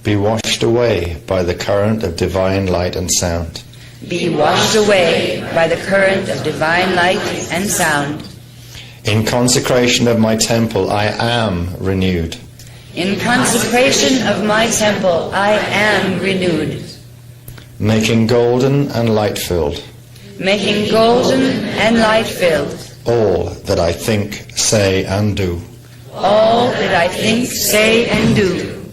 Be washed away by the current of divine light and sound. Be washed away by the current of divine light and sound. In consecration of my temple, I am renewed. In consecration of my temple, I am renewed. Making golden and light-filled Making golden and light-filled all that I think, say, and do. all that I think, say, and do.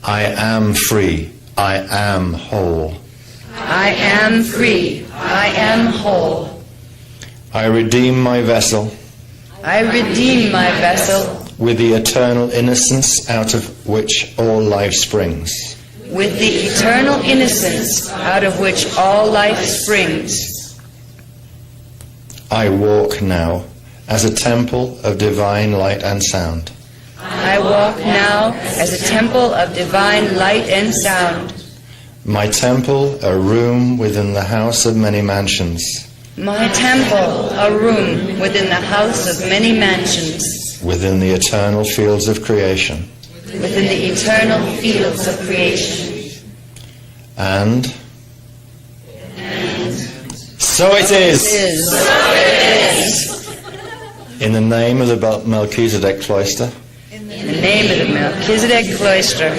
I am free. I am whole. I am free. I am whole. I redeem my vessel I redeem my vessel with the eternal innocence out of which all life springs. with the eternal innocence out of which all life springs. I walk now as a temple of divine light and sound. I walk now as a temple of divine light and sound. My temple, a room within the house of many mansions. My temple, a room within the house of many mansions, Within the eternal fields of creation. within the eternal fields of creation. And so it is. In the name of the Melchizedek cloister. In the name of the Melchizedek cloister.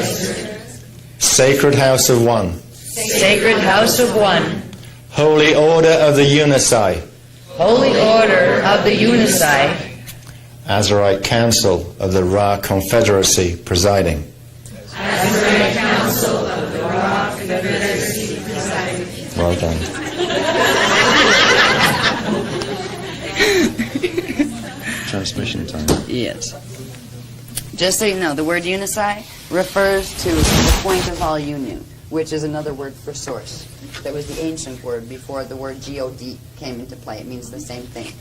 Sacred house of one. Sacred house of one. Holy order of the Unisai. Holy order of the Unisai. Azarite council of the Ra Confederacy presiding. Azarite council of the Ra Confederacy presiding. Well done. Transmission time. Yes. Just so you know, the word Unisai refers to the point of all union, which is another word for source. That was the ancient word before the word God came into play. It means the same thing.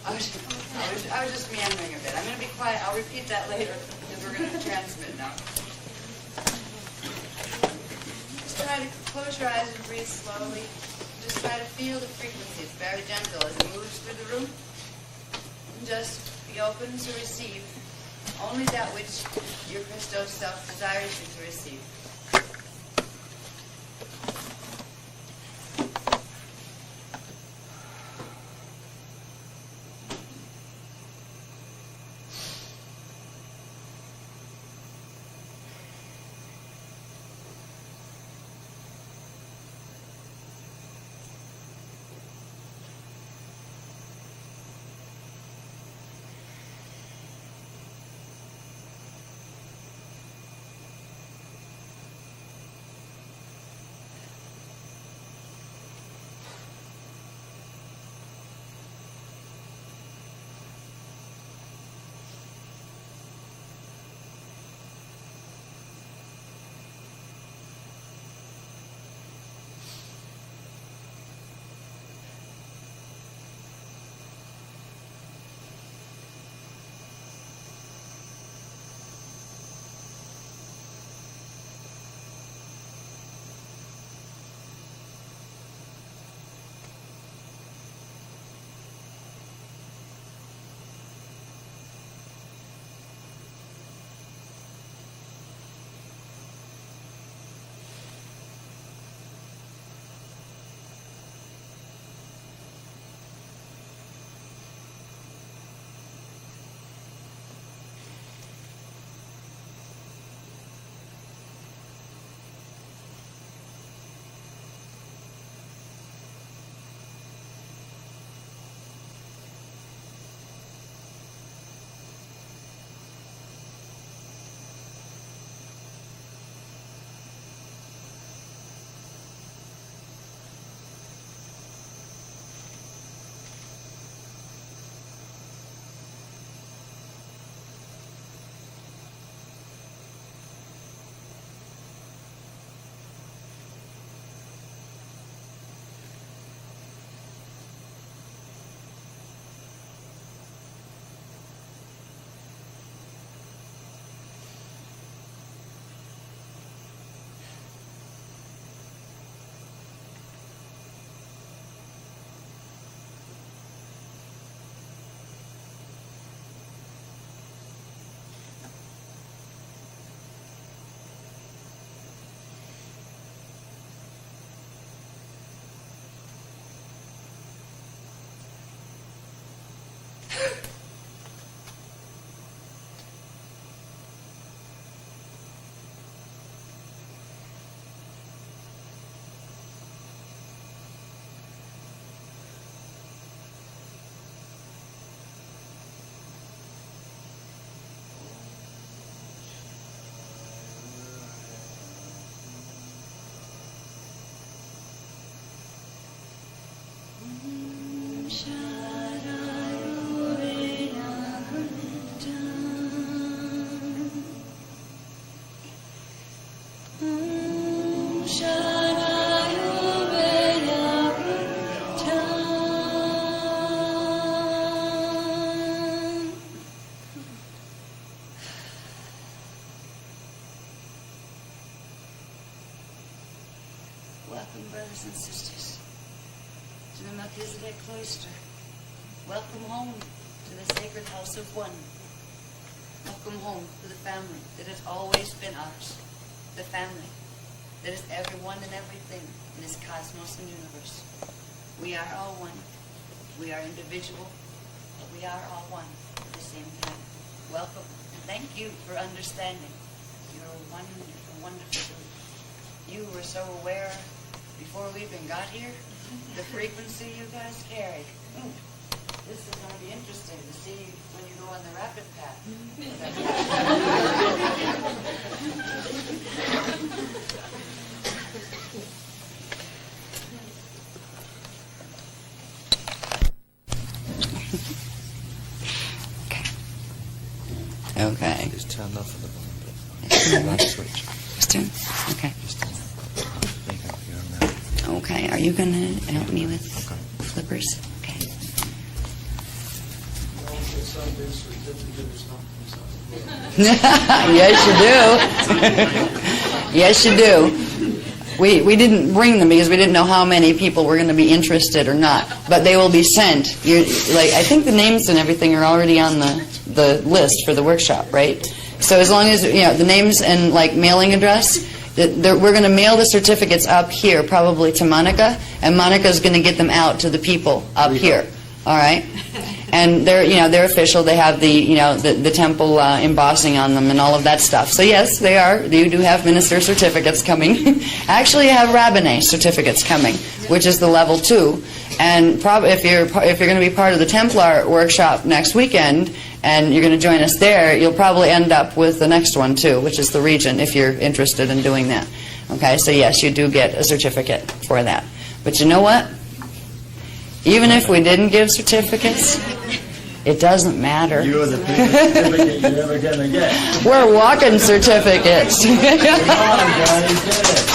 I was just meandering a bit. I'm going to be quiet. I'll repeat that later because we're going to transmit now. Just try to close your eyes and breathe slowly. Just try to feel the frequency. It's very gentle as it moves through the room. And just be open to receive only that which your Christos self desires you to receive. brothers and sisters, to the Melchizedek cloister. Welcome home to the sacred house of one. Welcome home to the family that has always been ours. The family that is everyone and everything in this cosmos and universe. We are all one. We are individual, but we are all one at the same time. Welcome. Thank you for understanding. You're a wonderful, wonderful group. You were so aware before we even got here, the frequency you guys carry. This is going to be interesting to see when you go on the rapid path. Okay. Just turn off the bottom. Last switch. Just turn? Okay. Just turn. There you go. You're on there. Okay. Are you going to help me with flippers? Okay. Yes, you do. Yes, you do. We didn't bring them because we didn't know how many people were going to be interested or not. But they will be sent. I think the names and everything are already on the list for the workshop, right? So as long as the names and mailing address, we're going to mail the certificates up here, probably to Monica, and Monica's going to get them out to the people up here. All right. And they're official. They have the temple embossing on them and all of that stuff. So yes, they are. You do have minister certificates coming. Actually, you have rabbinate certificates coming, which is the level 2. And probably if you're going to be part of the Templar workshop next weekend and you're going to join us there, you'll probably end up with the next one too, which is the Regent, if you're interested in doing that. Okay. So yes, you do get a certificate for that. But you know what? Even if we didn't give certificates, it doesn't matter. You're the biggest certificate you're ever going to get. We're walking certificates. Come on, guys, get it.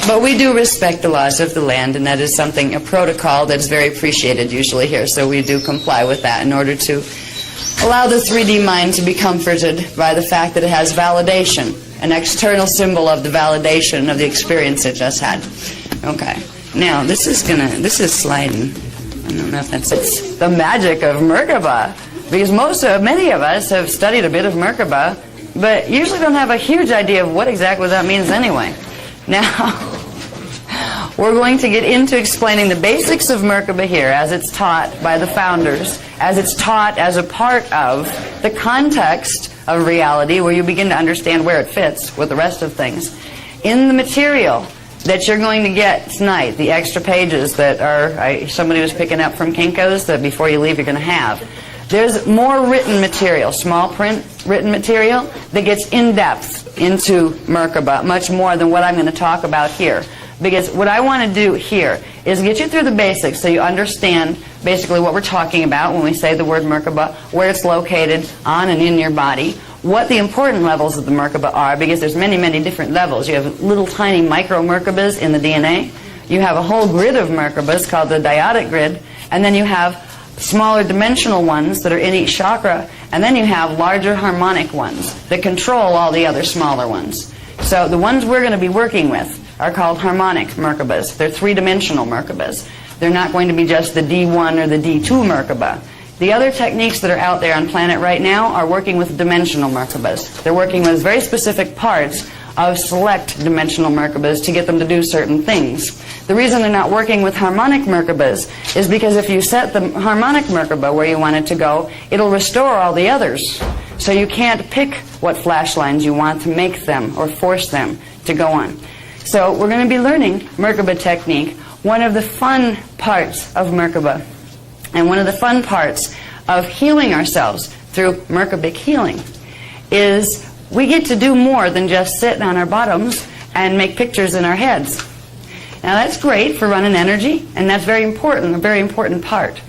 But we do respect the laws of the land, and that is a protocol that is very appreciated usually here. So we do comply with that in order to allow the 3D mind to be comforted by the fact that it has validation, an external symbol of the validation of the experience it just had. Okay. Now, this is sliding. I don't know if it's the magic of Merkaba, because many of us have studied a bit of Merkaba, but usually don't have a huge idea of what exactly that means anyway. Now, we're going to get into explaining the basics of Merkaba here as it's taught by the founders, as it's taught as a part of the context of reality, where you begin to understand where it fits with the rest of things. In the material that you're going to get tonight, the extra pages that somebody was picking up from Kinko's that before you leave you're going to have, there's more written material, small print written material, that gets in-depth into Merkaba, much more than what I'm going to talk about here. Because what I want to do here is get you through the basics so you understand basically what we're talking about when we say the word Merkaba, where it's located on and in your body, what the important levels of the Merkaba are, because there's many, many different levels. You have little tiny micro Merkabas in the DNA. You have a whole grid of Merkabas called the dyadic grid, and then you have smaller dimensional ones that are in each chakra, and then you have larger harmonic ones that control all the other smaller ones. So the ones we're going to be working with are called harmonic Merkabas. They're three-dimensional Merkabas. They're not going to be just the D1 or the D2 Merkaba. The other techniques that are out there on planet right now are working with dimensional Merkabas. They're working with very specific parts of select dimensional Merkabas to get them to do certain things. The reason they're not working with harmonic Merkabas is because if you set the harmonic Merkaba where you want it to go, it'll restore all the others. So you can't pick what flash lines you want to make them or force them to go on. So we're going to be learning Merkaba technique. One of the fun parts of Merkaba, and one of the fun parts of healing ourselves through Merkabic healing, is we get to do more than just sit on our bottoms and make pictures in our heads. Now that's great for running energy, and that's very important, a very important part.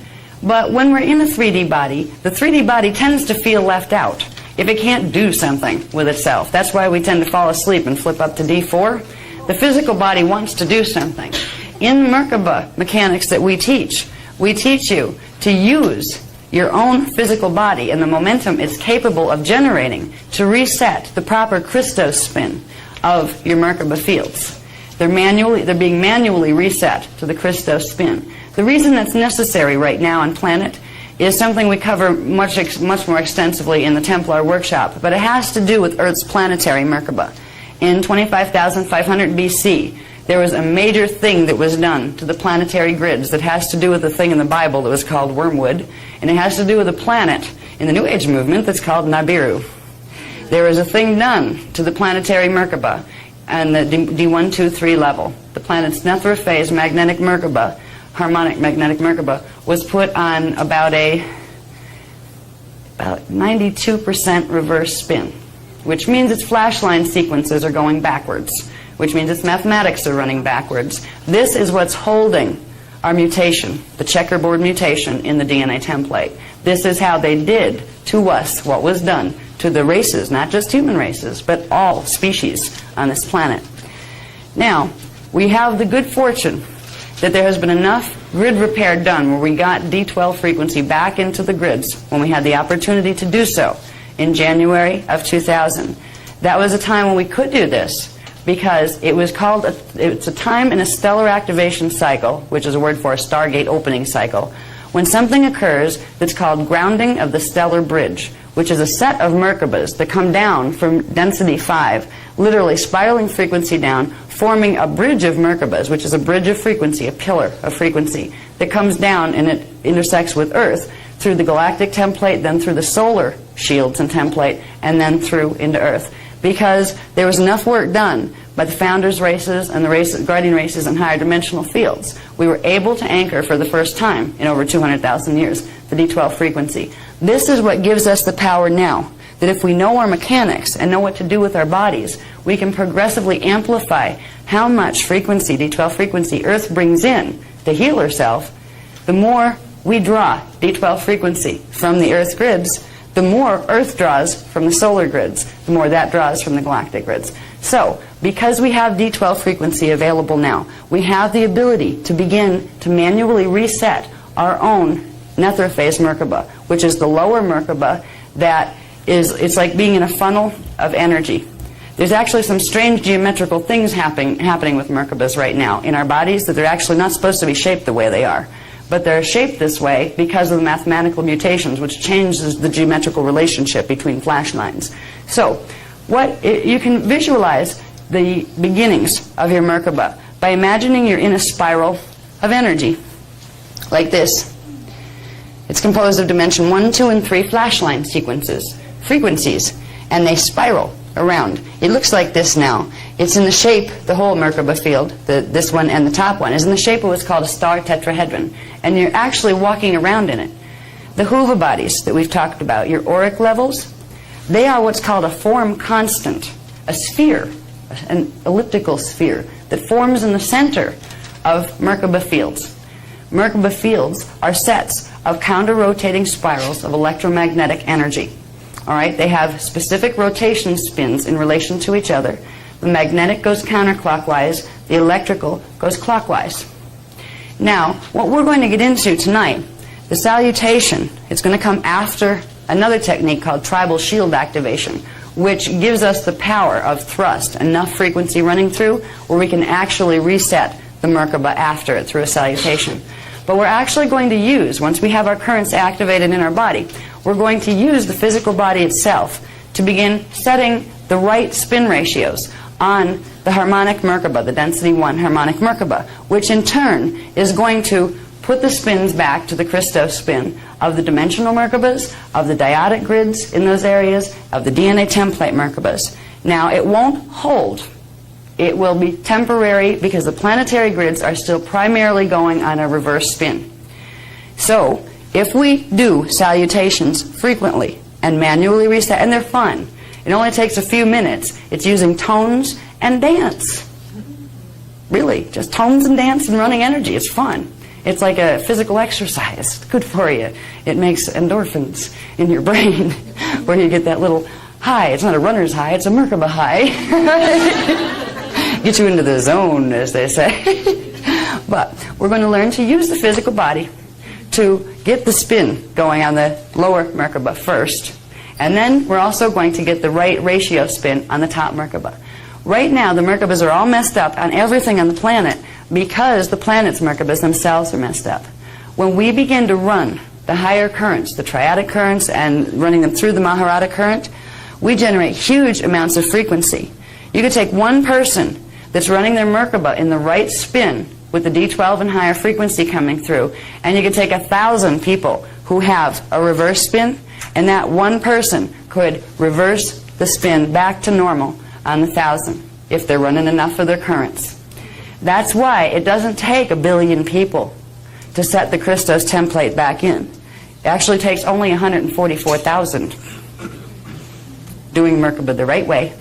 But when we're in a 3D body, the 3D body tends to feel left out if it can't do something with itself. That's why we tend to fall asleep and flip up to D4. The physical body wants to do something. In Merkaba mechanics that we teach you to use your own physical body and the momentum it's capable of generating to reset the proper Christos spin of your Merkaba fields. They're being manually reset to the Christos spin. The reason that's necessary right now on planet is something we cover much more extensively in the Templar workshop, but it has to do with Earth's planetary Merkaba. In 25,500 BC, there was a major thing that was done to the planetary grids that has to do with the thing in the Bible that was called wormwood, and it has to do with a planet in the New Age movement that's called Nibiru. There was a thing done to the planetary Merkaba and the D1, 2, 3 level. The planet's Netherphase magnetic Merkaba, harmonic magnetic Merkaba, was put on about 92% reverse spin, which means its flash line sequences are going backwards, which means its mathematics are running backwards. This is what's holding our mutation, the checkerboard mutation in the DNA template. This is how they did to us what was done to the races, not just human races, but all species on this planet. Now, we have the good fortune that there has been enough grid repair done where we got D12 frequency back into the grids when we had the opportunity to do so in January of 2000. That was a time when we could do this because it was called, it's a time in a stellar activation cycle, which is a word for a Stargate opening cycle, when something occurs that's called grounding of the stellar bridge, which is a set of Merkabas that come down from density 5, literally spiraling frequency down, forming a bridge of Merkabas, which is a bridge of frequency, a pillar of frequency, that comes down and it intersects with Earth through the galactic template, then through the solar shields and template, and then through into Earth. Because there was enough work done by the founders' races and the guardian races in higher dimensional fields, we were able to anchor for the first time in over 200,000 years the D12 frequency. This is what gives us the power now, that if we know our mechanics and know what to do with our bodies, we can progressively amplify how much frequency, D12 frequency, Earth brings in to heal herself. The more we draw D12 frequency from the Earth grids, the more Earth draws from the solar grids, the more that draws from the galactic grids. So, because we have D12 frequency available now, we have the ability to begin to manually reset our own Netherphase Merkaba, which is the lower Merkaba that is, it's like being in a funnel of energy. There's actually some strange geometrical things happening with Merkabas right now in our bodies that they're actually not supposed to be shaped the way they are. But they're shaped this way because of the mathematical mutations, which changes the geometrical relationship between flash lines. So, you can visualize the beginnings of your Merkaba by imagining you're in a spiral of energy, like this. It's composed of dimension 1, 2, and 3 flash line frequencies, and they spiral around. It looks like this now. It's in the shape, the whole Merkaba field, this one and the top one, is in the shape of what's called a star tetrahedron. And you're actually walking around in it. The Huva bodies that we've talked about, your auric levels, they are what's called a form constant, a sphere, an elliptical sphere that forms in the center of Merkaba fields. Merkaba fields are sets of counter-rotating spirals of electromagnetic energy. All right, they have specific rotation spins in relation to each other. The magnetic goes counterclockwise, the electrical goes clockwise. Now, what we're going to get into tonight, the salutation, it's going to come after another technique called tribal shield activation, which gives us the power of thrust, enough frequency running through where we can actually reset the Merkaba after it through a salutation. But we're actually going to use, once we have our currents activated in our body, we're going to use the physical body itself to begin setting the right spin ratios on the harmonic Merkaba, the density 1 harmonic Merkaba, which in turn is going to put the spins back to the Christos spin of the dimensional Merkabas, of the dyadic grids in those areas, of the DNA template Merkabas. Now, it won't hold. It will be temporary because the planetary grids are still primarily going on a reverse spin. So, if we do salutations frequently and manually reset, and they're fun, it only takes a few minutes. It's using tones and dance. Really, just tones and dance and running energy. It's fun. It's like a physical exercise. It's good for you. It makes endorphins in your brain where you get that little high. It's not a runner's high, it's a Merkaba high. Get you into the zone, as they say. But we're going to learn to use the physical body to get the spin going on the lower Merkaba first. And then we're also going to get the right ratio spin on the top Merkaba. Right now, the Merkabas are all messed up on everything on the planet because the planet's Merkabas themselves are messed up. When we begin to run the higher currents, the triadic currents, and running them through the Maharata current, we generate huge amounts of frequency. You could take one person that's running their Merkaba in the right spin with the D12 and higher frequency coming through, and you could take 1,000 people who have a reverse spin, and that one person could reverse the spin back to normal on the 1,000 if they're running enough of their currents. That's why it doesn't take 1 billion people to set the Christos template back in. It actually takes only 144,000 doing Merkaba the right way.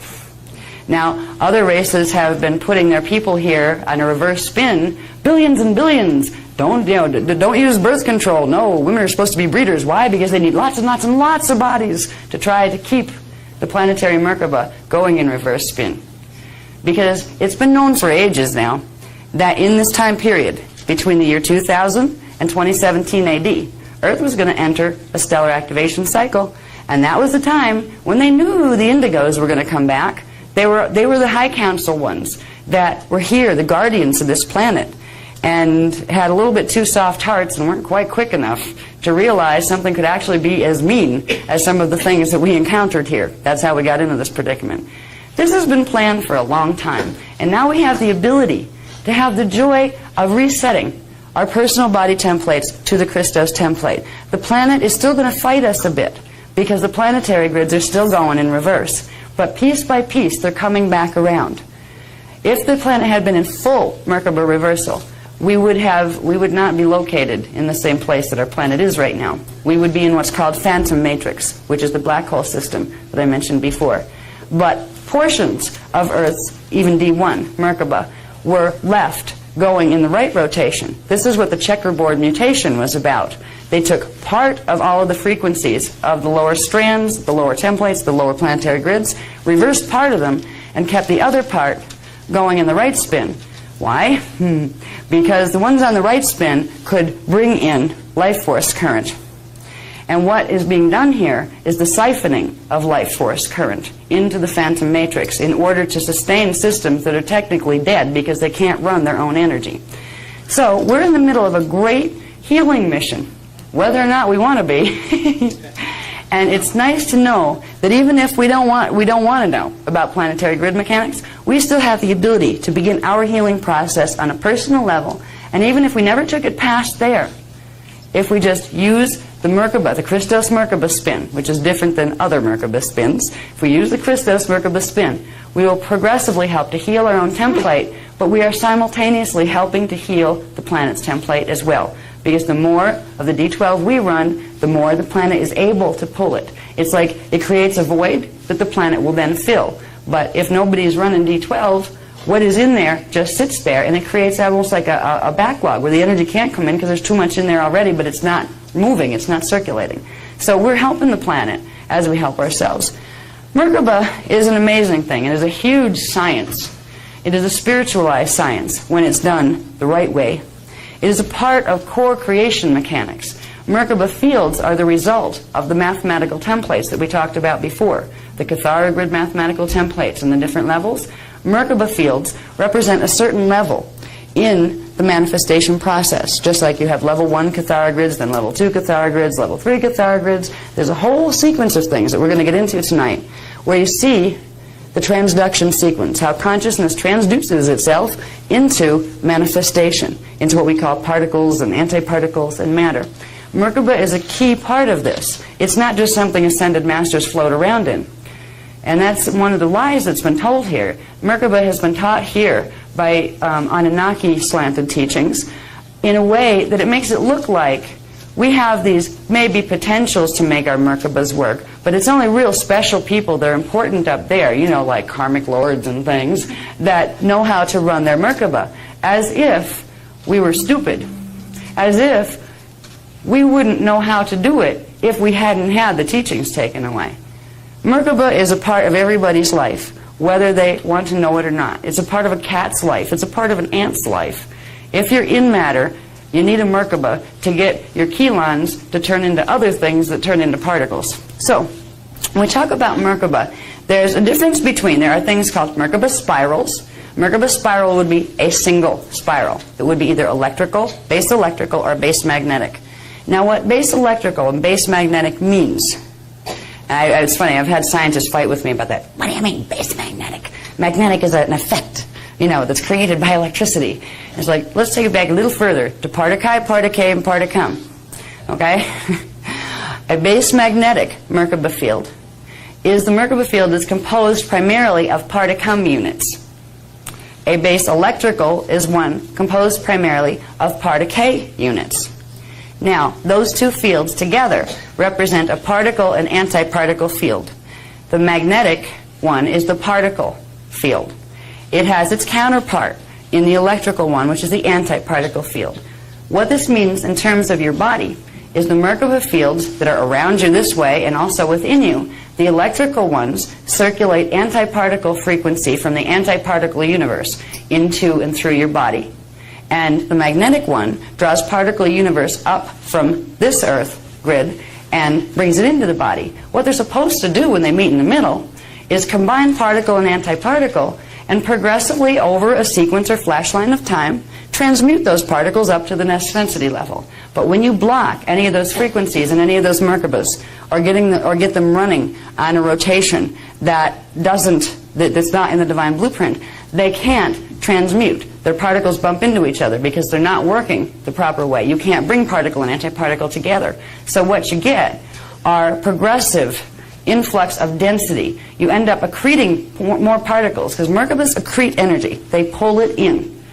Now, other races have been putting their people here on a reverse spin, billions and billions. Don't use birth control. No, women are supposed to be breeders. Why? Because they need lots and lots and lots of bodies to try to keep the planetary Merkaba going in reverse spin. Because it's been known for ages now that in this time period, between the year 2000 and 2017 AD, Earth was going to enter a stellar activation cycle. And that was the time when they knew the indigos were going to come back. They were the high council ones that were here, the guardians of this planet, and had a little bit too soft hearts and weren't quite quick enough to realize something could actually be as mean as some of the things that we encountered here. That's how we got into this predicament. This has been planned for a long time, and now we have the ability to have the joy of resetting our personal body templates to the Christos template. The planet is still going to fight us a bit because the planetary grids are still going in reverse. But piece by piece, they're coming back around. If the planet had been in full Merkaba reversal, we would not be located in the same place that our planet is right now. We would be in what's called phantom matrix, which is the black hole system that I mentioned before. But portions of Earth's, even D1, Merkaba, were left going in the right rotation. This is what the checkerboard mutation was about. They took part of all of the frequencies of the lower strands, the lower templates, the lower planetary grids, reversed part of them, and kept the other part going in the right spin. Why? Because the ones on the right spin could bring in life force current. And what is being done here is the siphoning of life force current into the phantom matrix in order to sustain systems that are technically dead because they can't run their own energy. So we're in the middle of a great healing mission, whether or not we want to be. And it's nice to know that even if we don't want to know about planetary grid mechanics, we still have the ability to begin our healing process on a personal level. And even if we never took it past there, if we just use the Merkaba, the Christos Merkaba spin, which is different than other Merkaba spins, if we use the Christos Merkaba spin, we will progressively help to heal our own template, but we are simultaneously helping to heal the planet's template as well. Because the more of the D12 we run, the more the planet is able to pull it. It's like it creates a void that the planet will then fill. But if nobody's running D12, what is in there just sits there, and it creates almost like a backlog where the energy can't come in because there's too much in there already, but it's not moving, it's not circulating. So we're helping the planet as we help ourselves. Merkaba is an amazing thing. It is a huge science. It is a spiritualized science when it's done the right way. It is a part of core creation mechanics. Merkaba fields are the result of the mathematical templates that we talked about before, the Kathara grid mathematical templates and the different levels. Merkaba fields represent a certain level in the manifestation process. Just like you have level 1 Kathara grids, then level 2 Kathara grids, level 3 Kathara grids. There's a whole sequence of things that we're going to get into tonight where you see the transduction sequence, how consciousness transduces itself into manifestation, into what we call particles and antiparticles and matter. Merkaba is a key part of this. It's not just something ascended masters float around in. And that's one of the lies that's been told here. Merkaba has been taught here by Anunnaki slanted teachings in a way that it makes it look like we have these maybe potentials to make our Merkabas work, but it's only real special people that are important up there, you know, like karmic lords and things, that know how to run their Merkaba, as if we were stupid, as if we wouldn't know how to do it if we hadn't had the teachings taken away. Merkaba is a part of everybody's life, whether they want to know it or not. It's a part of a cat's life. It's a part of an ant's life. If you're in matter, you need a Merkaba to get your chelons to turn into other things that turn into particles. So, when we talk about Merkaba, There's a difference between, there are things called Merkaba spirals. Merkaba spiral would be a single spiral. It would be either electrical, or base magnetic. Now what base electrical and base magnetic means, it's funny, I've had scientists fight with me about that. What do you mean, base magnetic? Magnetic is an effect, that's created by electricity. It's like, let's take it back a little further to part of chi, part of k, and part of cum. Okay? A base magnetic Merkaba field is the Merkaba field that's composed primarily of part of cum units. A base electrical is one composed primarily of part of k units. Now, those two fields together represent a particle and antiparticle field. The magnetic one is the particle field. It has its counterpart in the electrical one, which is the antiparticle field. What this means in terms of your body is the Merkaba fields that are around you this way and also within you, the electrical ones circulate antiparticle frequency from the antiparticle universe into and through your body. And the magnetic one draws particle universe up from this Earth grid and brings it into the body. What they're supposed to do when they meet in the middle is combine particle and antiparticle and progressively over a sequence or flash line of time transmute those particles up to the next density level. But when you block any of those frequencies and any of those Merkabas or get them running on a rotation that's not in the divine blueprint, they can't transmute. Their particles bump into each other because they're not working the proper way. You can't bring particle and antiparticle together. So what you get are progressive influx of density. You end up accreting more particles because Merkabas accrete energy. They pull it in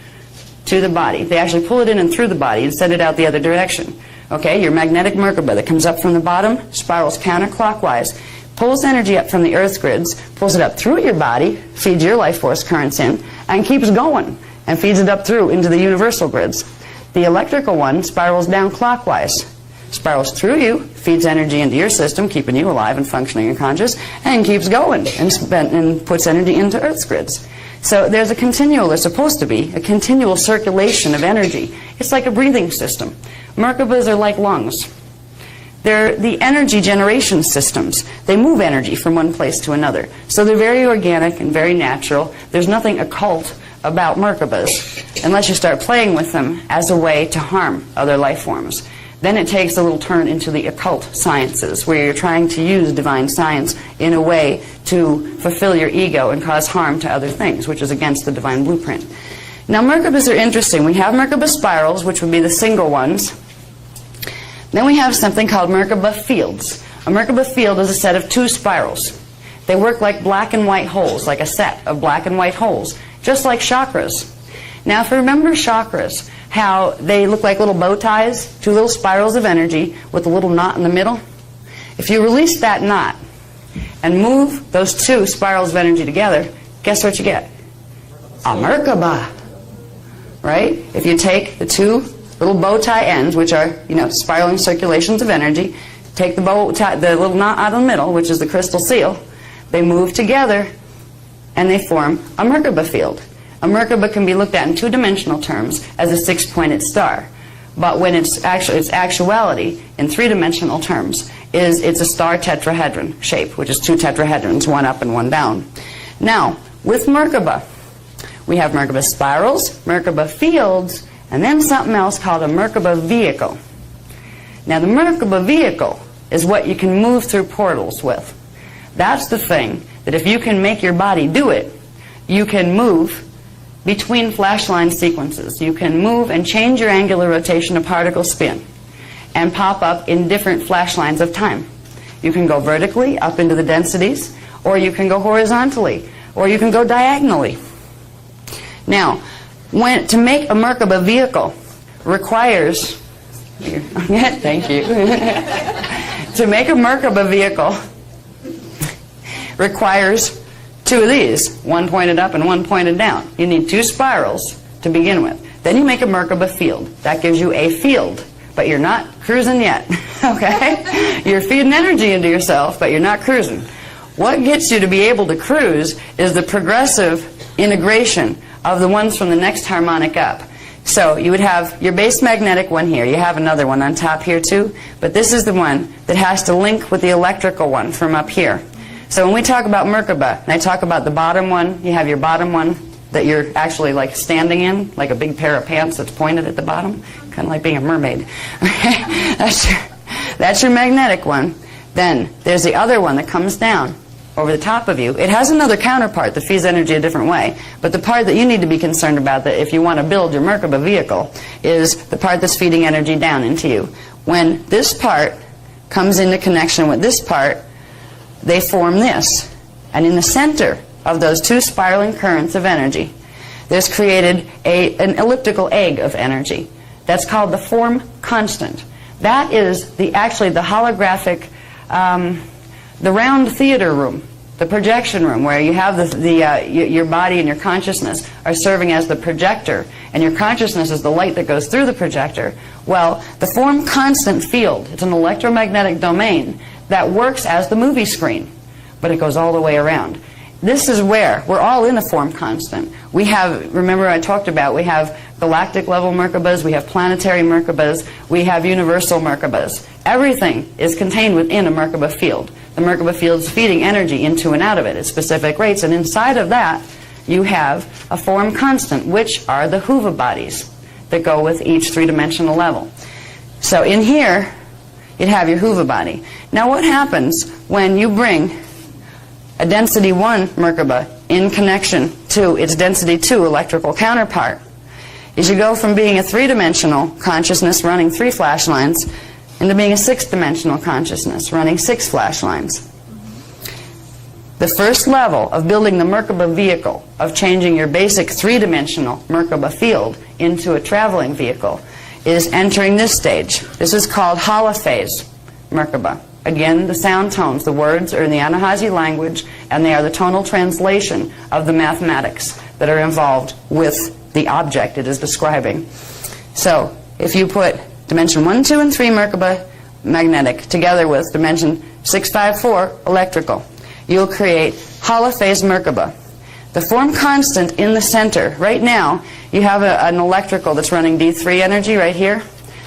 to the body. They actually pull it in and through the body and send it out the other direction. Okay, your magnetic Merkaba that comes up from the bottom, spirals counterclockwise, pulls energy up from the Earth grids, pulls it up through your body, feeds your life force currents in, and keeps going and feeds it up through into the universal grids. The electrical one spirals down clockwise, spirals through you, feeds energy into your system, keeping you alive and functioning and conscious, and keeps going and puts energy into Earth's grids. So there's supposed to be a continual circulation of energy. It's like a breathing system. Merkabas are like lungs. They're the energy generation systems. They move energy from one place to another. So they're very organic and very natural. There's nothing occult about Merkabas unless you start playing with them as a way to harm other life forms. Then it takes a little turn into the occult sciences, where you're trying to use divine science in a way to fulfill your ego and cause harm to other things, which is against the divine blueprint. Now, Merkabas are interesting. We have Merkaba spirals, which would be the single ones. Then we have something called Merkaba fields. A Merkaba field is a set of two spirals. They work like black and white holes, like a set of black and white holes, just like chakras. Now, if you remember chakras, how they look like little bow ties, two little spirals of energy with a little knot in the middle. If you release that knot and move those two spirals of energy together, guess what you get? A Merkaba, right? If you take the two little bow tie ends, which are, spiraling circulations of energy, take the little knot out of the middle, which is the crystal seal, they move together and they form a Merkaba field. A Merkaba can be looked at in two-dimensional terms as a six-pointed star. But when its actuality in three-dimensional terms it's a star tetrahedron shape, which is two tetrahedrons, one up and one down. Now, with Merkaba, we have Merkaba spirals, Merkaba fields, and then something else called a Merkaba vehicle. Now, the Merkaba vehicle is what you can move through portals with. That's the thing that if you can make your body do it, you can move between flashline sequences. You can move and change your angular rotation of particle spin and pop up in different flash lines of time. You can go vertically up into the densities, or you can go horizontally, or you can go diagonally. Now, to make a Merkaba vehicle requires thank you. To make a Merkaba vehicle requires two of these, one pointed up and one pointed down. You need two spirals to begin with. Then you make a Merkaba field. That gives you a field, but you're not cruising yet, okay? You're feeding energy into yourself, but you're not cruising. What gets you to be able to cruise is the progressive integration of the ones from the next harmonic up. So you would have your base magnetic one here. You have another one on top here too, but this is the one that has to link with the electrical one from up here. So when we talk about Merkaba, and I talk about the bottom one, you have your bottom one that you're actually like standing in, like a big pair of pants that's pointed at the bottom, kind of like being a mermaid. That's your magnetic one. Then there's the other one that comes down over the top of you. It has another counterpart that feeds energy a different way. But the part that you need to be concerned about, that if you want to build your Merkaba vehicle, is the part that's feeding energy down into you. When this part comes into connection with this part, they form this. And in the center of those two spiraling currents of energy, there's created an elliptical egg of energy. That's called the form constant. That is actually the holographic, the round theater room, the projection room, where you have your body and your consciousness are serving as the projector, and your consciousness is the light that goes through the projector. Well, the form constant field, it's an electromagnetic domain that works as the movie screen, but it goes all the way around. This is where we're all in a form constant. We have, remember I talked about, we have galactic level Merkabas, we have planetary Merkabas, we have universal Merkabas. Everything is contained within a Merkaba field. The Merkaba field is feeding energy into and out of it at specific rates, and inside of that you have a form constant, which are the Huva bodies that go with each three-dimensional level. So in here you'd have your Huva body. Now what happens when you bring a density 1 Merkaba in connection to its density 2 electrical counterpart is you go from being a three-dimensional consciousness running 3 flash lines into being a 6-dimensional consciousness running 6 flash lines. The first level of building the Merkaba vehicle, of changing your basic 3-dimensional Merkaba field into a traveling vehicle, is entering this stage. This is called holophase Merkaba. Again, the sound tones, the words are in the Anahazi language, and they are the tonal translation of the mathematics that are involved with the object it is describing. So, if you put dimension 1, 2, and 3 Merkaba magnetic together with dimension 6, 5, 4 electrical, you'll create holophase Merkaba. The form constant in the center, right now, you have an electrical that's running D3 energy right here.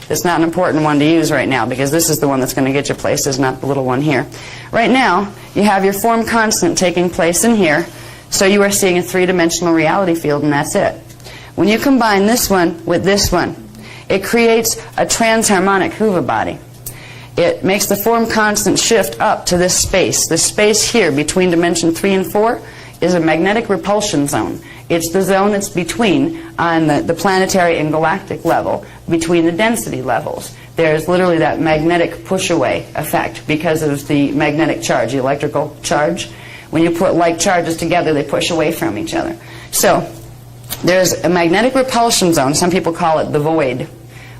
It's not an important one to use right now because this is the one that's going to get you places, not the little one here. Right now, you have your form constant taking place in here, so you are seeing a 3-dimensional reality field, and that's it. When you combine this one with this one, it creates a transharmonic Huva body. It makes the form constant shift up to this space. This space here between dimension 3 and 4 is a magnetic repulsion zone. It's the zone that's between, on the planetary and galactic level, between the density levels. There's literally that magnetic push-away effect because of the magnetic charge, the electrical charge. When you put like charges together, they push away from each other. So there's a magnetic repulsion zone. Some people call it the void.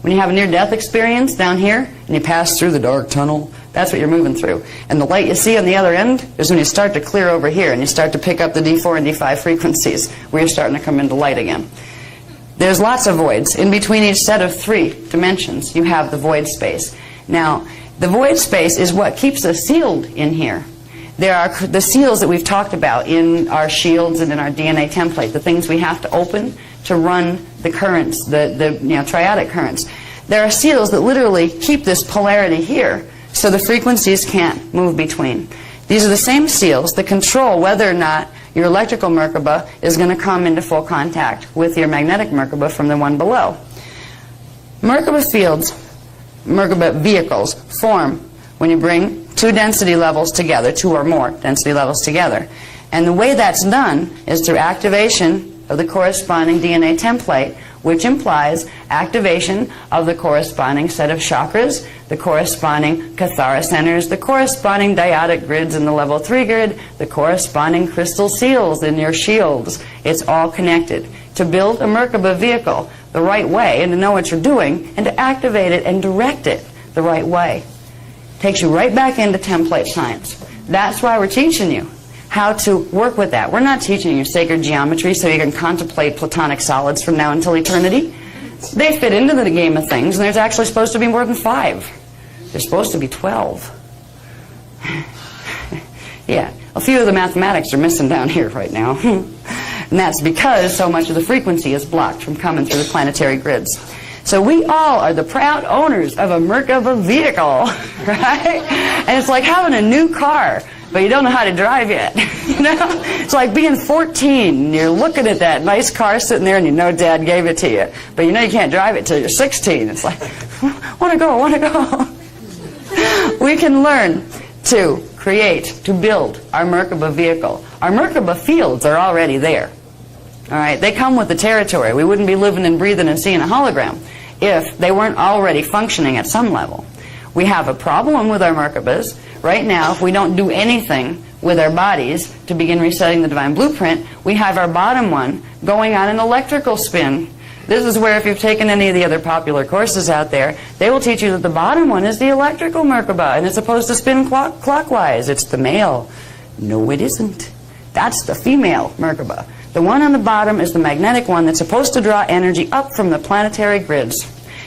When you have a near-death experience down here and you pass through the dark tunnel, that's what you're moving through. And the light you see on the other end is when you start to clear over here and you start to pick up the D4 and D5 frequencies where you're starting to come into light again. There's lots of voids. In between each set of 3 dimensions, you have the void space. Now, the void space is what keeps us sealed in here. There are the seals that we've talked about in our shields and in our DNA template, the things we have to open to run the currents, the triadic currents. There are seals that literally keep this polarity here so the frequencies can't move between. These are the same seals that control whether or not your electrical Merkaba is going to come into full contact with your magnetic Merkaba from the one below. Merkaba fields, Merkaba vehicles, form when you bring 2 density levels together, 2 or more density levels together. And the way that's done is through activation of the corresponding DNA template, which implies activation of the corresponding set of chakras, the corresponding Kathara centers, the corresponding dyadic grids in the level 3 grid, the corresponding crystal seals in your shields. It's all connected. To build a Merkaba vehicle the right way and to know what you're doing and to activate it and direct it the right way takes you right back into template science. That's why we're teaching you how to work with that. We're not teaching you sacred geometry so you can contemplate platonic solids from now until eternity. They fit into the game of things, and there's actually supposed to be more than 5. There's supposed to be 12. Yeah, a few of the mathematics are missing down here right now. And that's because so much of the frequency is blocked from coming through the planetary grids. So we all are the proud owners of a Merkaba vehicle, right? And it's like having a new car. but you don't know how to drive yet. You know? It's like being 14 and you're looking at that nice car sitting there and you know Dad gave it to you, but you know you can't drive it till you're 16. It's like, want to go. We can learn to create, to build our Merkaba vehicle. Our Merkaba fields are already there. All right, they come with the territory. We wouldn't be living and breathing and seeing a hologram if they weren't already functioning at some level. We have a problem with our Merkabas. Right now, if we don't do anything with our bodies to begin resetting the divine blueprint, we have our bottom one going on an electrical spin. This is where if you've taken any of the other popular courses out there, they will teach you that the bottom one is the electrical Merkaba, and it's supposed to spin clockwise. It's the male. No, it isn't. That's the female Merkaba. The one on the bottom is the magnetic one that's supposed to draw energy up from the planetary grids.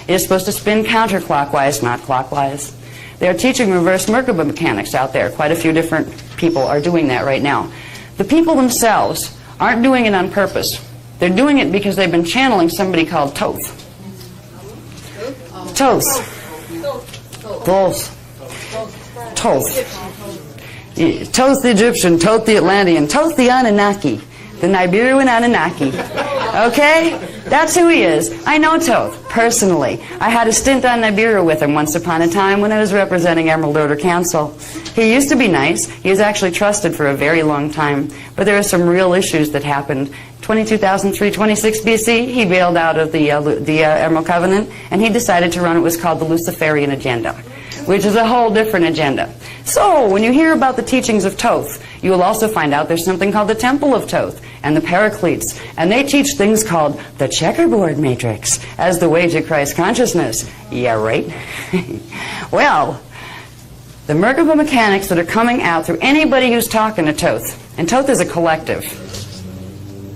It is supposed to spin counterclockwise, not clockwise. They are teaching reverse Merkaba mechanics out there. Quite a few different people are doing that right now. The people themselves aren't doing it on purpose. They're doing it because they've been channeling somebody called Thoth. Thoth. Thoth the Egyptian, Thoth the Atlantean, Thoth the Anunnaki, the Nibiruan Anunnaki. Okay? That's who he is. I know Thoth, personally. I had a stint on Nibiru with him once upon a time when I was representing Emerald Order Council. He used to be nice. He was actually trusted for a very long time. But there were some real issues that happened. 22,326 BC, he bailed out of the Emerald Covenant, and he decided to run what was called the Luciferian agenda, which is a whole different agenda. So, when you hear about the teachings of Thoth, you will also find out there's something called the Temple of Thoth and the Paracletes, and they teach things called the checkerboard matrix as the way to Christ consciousness. Yeah, right? Well, the Merkaba mechanics that are coming out through anybody who's talking to Thoth, and Thoth is a collective.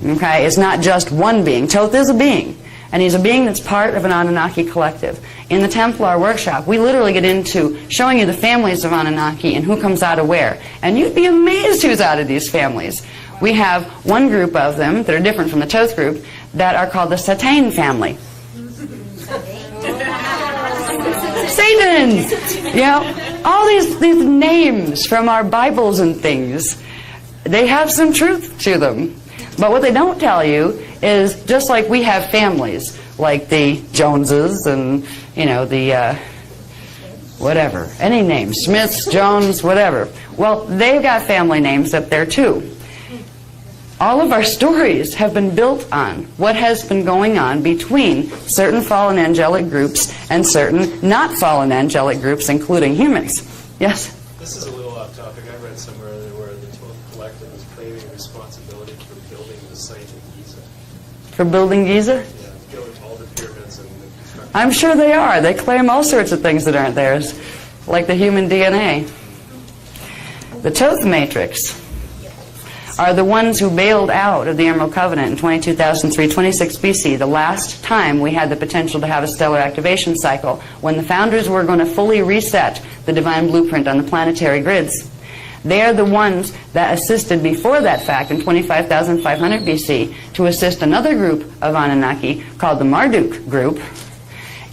Okay, it's not just one being. Thoth is a being, and he's a being that's part of an Anunnaki collective. In the Templar workshop, we literally get into showing you the families of Anunnaki and who comes out of where. And you'd be amazed who's out of these families. We have one group of them that are different from the Thoth group that are called the Satan family. Satans! You know, all these names from our Bibles and things, they have some truth to them. But what they don't tell you is just like we have families, like the Joneses and, you know, the, whatever, any name, Smiths, Jones, whatever. Well, they've got family names up there too. All of our stories have been built on what has been going on between certain fallen angelic groups and certain not fallen angelic groups, including humans. Yes? This is a little off topic. I read somewhere where the Thoth Collective is claiming responsibility for building the site of Giza. For building Giza? Yeah, building all the pyramids and the construction. I'm sure they are. They claim all sorts of things that aren't theirs, like the human DNA. The Thoth matrix are the ones who bailed out of the Emerald Covenant in 22,326 BC, the last time we had the potential to have a stellar activation cycle, when the founders were going to fully reset the divine blueprint on the planetary grids. They are the ones that assisted before that fact in 25,500 BC to assist another group of Anunnaki called the Marduk group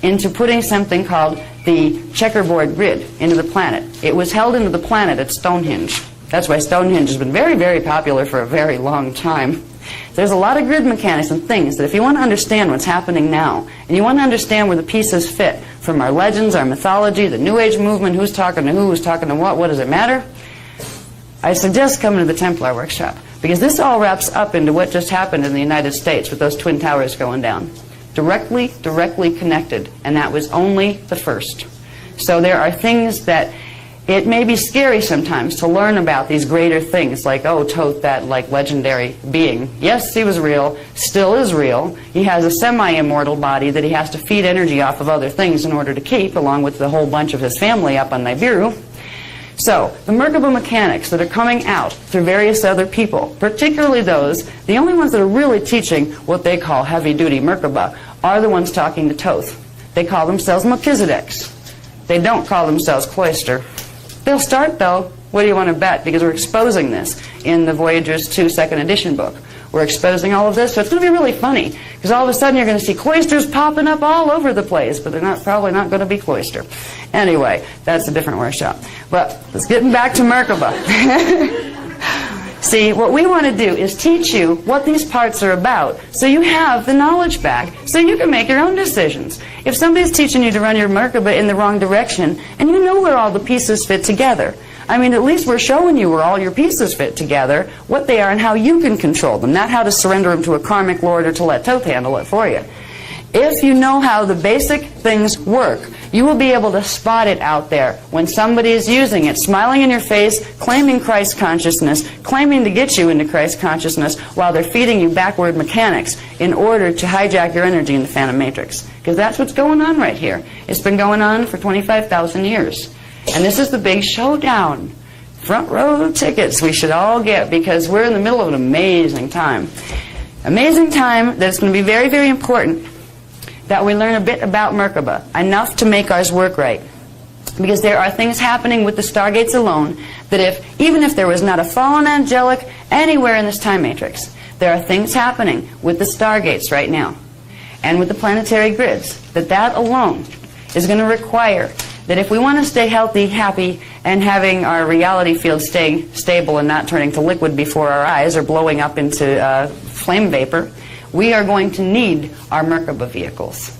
into putting something called the checkerboard grid into the planet. It was held into the planet at Stonehenge. That's why Stonehenge has been very, very popular for a very long time. There's a lot of grid mechanics and things that if you want to understand what's happening now, and you want to understand where the pieces fit from our legends, our mythology, the New Age movement, who's talking to who's talking to what does it matter? I suggest coming to the Templar workshop, because this all wraps up into what just happened in the United States with those Twin Towers going down. Directly connected, and that was only the first. So there are things that it may be scary sometimes to learn about these greater things, like, oh, Thoth, that like legendary being. Yes, he was real, still is real. He has a semi-immortal body that he has to feed energy off of other things in order to keep, along with the whole bunch of his family up on Nibiru. So, the Merkaba mechanics that are coming out through various other people, particularly those, the only ones that are really teaching what they call heavy-duty Merkaba, are the ones talking to Thoth. They call themselves Melchizedeks. They don't call themselves Cloister. They'll start, though. What do you want to bet? Because we're exposing this in the Voyagers 2 2nd edition book. We're exposing all of this, so it's going to be really funny, because all of a sudden you're going to see cloisters popping up all over the place, but they're probably not going to be cloister. Anyway, that's a different workshop. But let's get back to Merkaba. See, what we want to do is teach you what these parts are about, so you have the knowledge back, so you can make your own decisions. If somebody's teaching you to run your Merkaba in the wrong direction, and you know where all the pieces fit together, I mean, at least we're showing you where all your pieces fit together, what they are, and how you can control them, not how to surrender them to a karmic lord or to let Thoth handle it for you. If you know how the basic things work, you will be able to spot it out there when somebody is using it, smiling in your face, claiming Christ consciousness, claiming to get you into Christ consciousness while they're feeding you backward mechanics in order to hijack your energy in the Phantom Matrix. Because that's what's going on right here. It's been going on for 25,000 years. And this is the big showdown. Front row tickets we should all get, because we're in the middle of an amazing time. Amazing time that's going to be very, very important that we learn a bit about Merkaba, enough to make ours work right. Because there are things happening with the stargates alone that even if there was not a fallen angelic anywhere in this time matrix, there are things happening with the stargates right now and with the planetary grids that alone is going to require that if we want to stay healthy, happy, and having our reality field stay stable and not turning to liquid before our eyes or blowing up into flame vapor, we are going to need our Merkaba vehicles.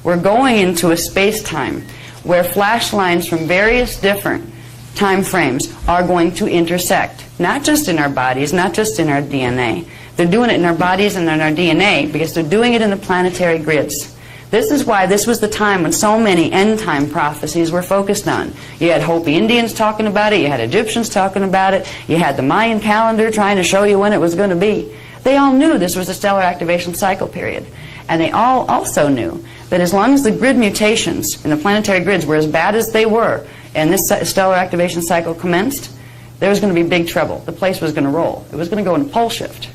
We're going into a space-time where flash lines from various different time frames are going to intersect, not just in our bodies, not just in our DNA. They're doing it in our bodies and in our DNA because they're doing it in the planetary grids. This is why this was the time when so many end-time prophecies were focused on. You had Hopi Indians talking about it, you had Egyptians talking about it, you had the Mayan calendar trying to show you when it was going to be. They all knew this was a stellar activation cycle period. And they all also knew that as long as the grid mutations in the planetary grids were as bad as they were and this stellar activation cycle commenced, there was going to be big trouble. The place was going to roll. It was going to go in pole shift.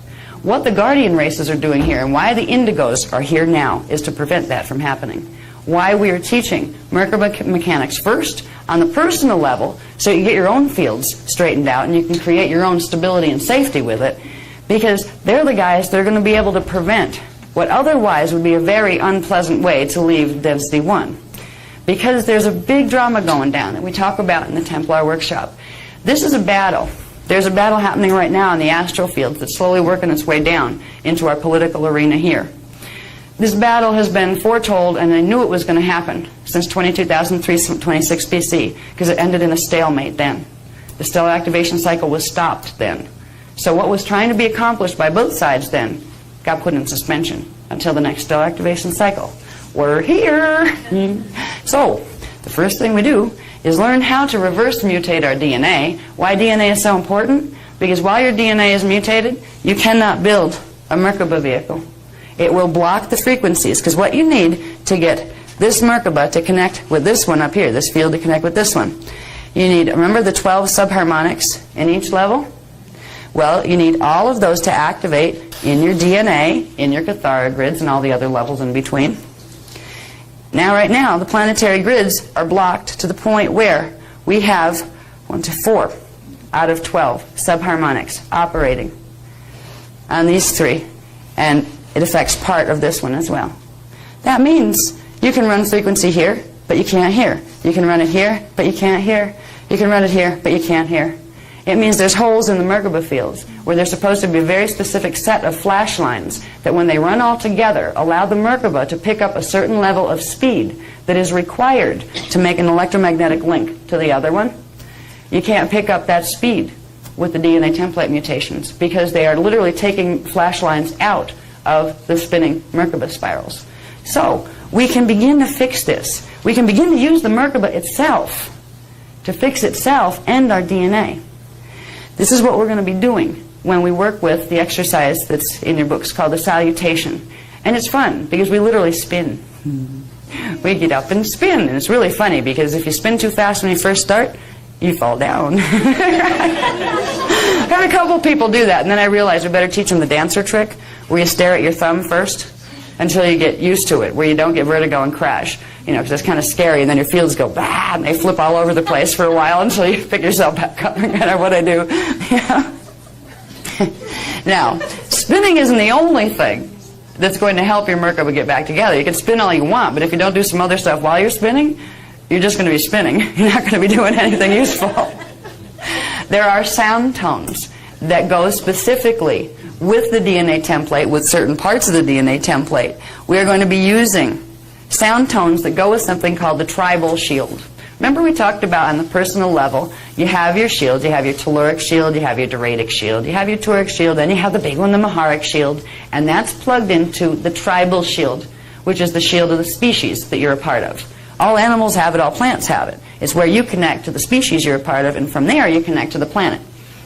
What the Guardian races are doing here and why the Indigos are here now is to prevent that from happening. Why we are teaching Merkaba mechanics first on the personal level so you get your own fields straightened out and you can create your own stability and safety with it, because they're the guys that are going to be able to prevent what otherwise would be a very unpleasant way to leave Density 1. Because there's a big drama going down that we talk about in the Templar workshop. This is a battle. There's a battle happening right now in the astral fields that's slowly working its way down into our political arena here. This battle has been foretold, and I knew it was going to happen since 22,326 BC, because it ended in a stalemate then. The stellar activation cycle was stopped then. So what was trying to be accomplished by both sides then got put in suspension until the next stellar activation cycle. We're here! So, the first thing we do is learn how to reverse mutate our DNA. Why DNA is so important? Because while your DNA is mutated, you cannot build a Merkaba vehicle. It will block the frequencies, because what you need to get this Merkaba to connect with this one up here, this field to connect with this one, you need, remember the 12 subharmonics in each level? Well, you need all of those to activate in your DNA, in your Kathara grids, and all the other levels in between. Now, right now, the planetary grids are blocked to the point where we have 1 to 4 out of 12 subharmonics operating on these three, and it affects part of this one as well. That means you can run frequency here, but you can't hear. You can run it here, but you can't hear. You can run it here, but you can't hear. It means there's holes in the Merkaba fields where there's supposed to be a very specific set of flash lines that when they run all together allow the Merkaba to pick up a certain level of speed that is required to make an electromagnetic link to the other one. You can't pick up that speed with the DNA template mutations because they are literally taking flash lines out of the spinning Merkaba spirals. So we can begin to fix this. We can begin to use the Merkaba itself to fix itself and our DNA. This is what we're going to be doing when we work with the exercise that's in your books called the salutation. And it's fun because we literally spin. We get up and spin, and it's really funny because if you spin too fast when you first start, you fall down. I had a couple people do that, and then I realized we better teach them the dancer trick where you stare at your thumb first until you get used to it, where you don't get vertigo and crash. You know, because it's kind of scary, and then your fields go, bah, and they flip all over the place for a while until you pick yourself back up, no matter what I do. Yeah. Now, spinning isn't the only thing that's going to help your Merkaba get back together. You can spin all you want, but if you don't do some other stuff while you're spinning, you're just going to be spinning. You're not going to be doing anything useful. There are sound tones that go specifically with the DNA template, with certain parts of the DNA template. We are going to be using sound tones that go with something called the tribal shield. Remember we talked about on the personal level, you have your shield, you have your telluric shield, you have your Doradic shield, you have your Turic shield, then you have the big one, the Maharic shield, and that's plugged into the tribal shield, which is the shield of the species that you're a part of. All animals have it, all plants have it. It's where you connect to the species you're a part of, and from there you connect to the planet.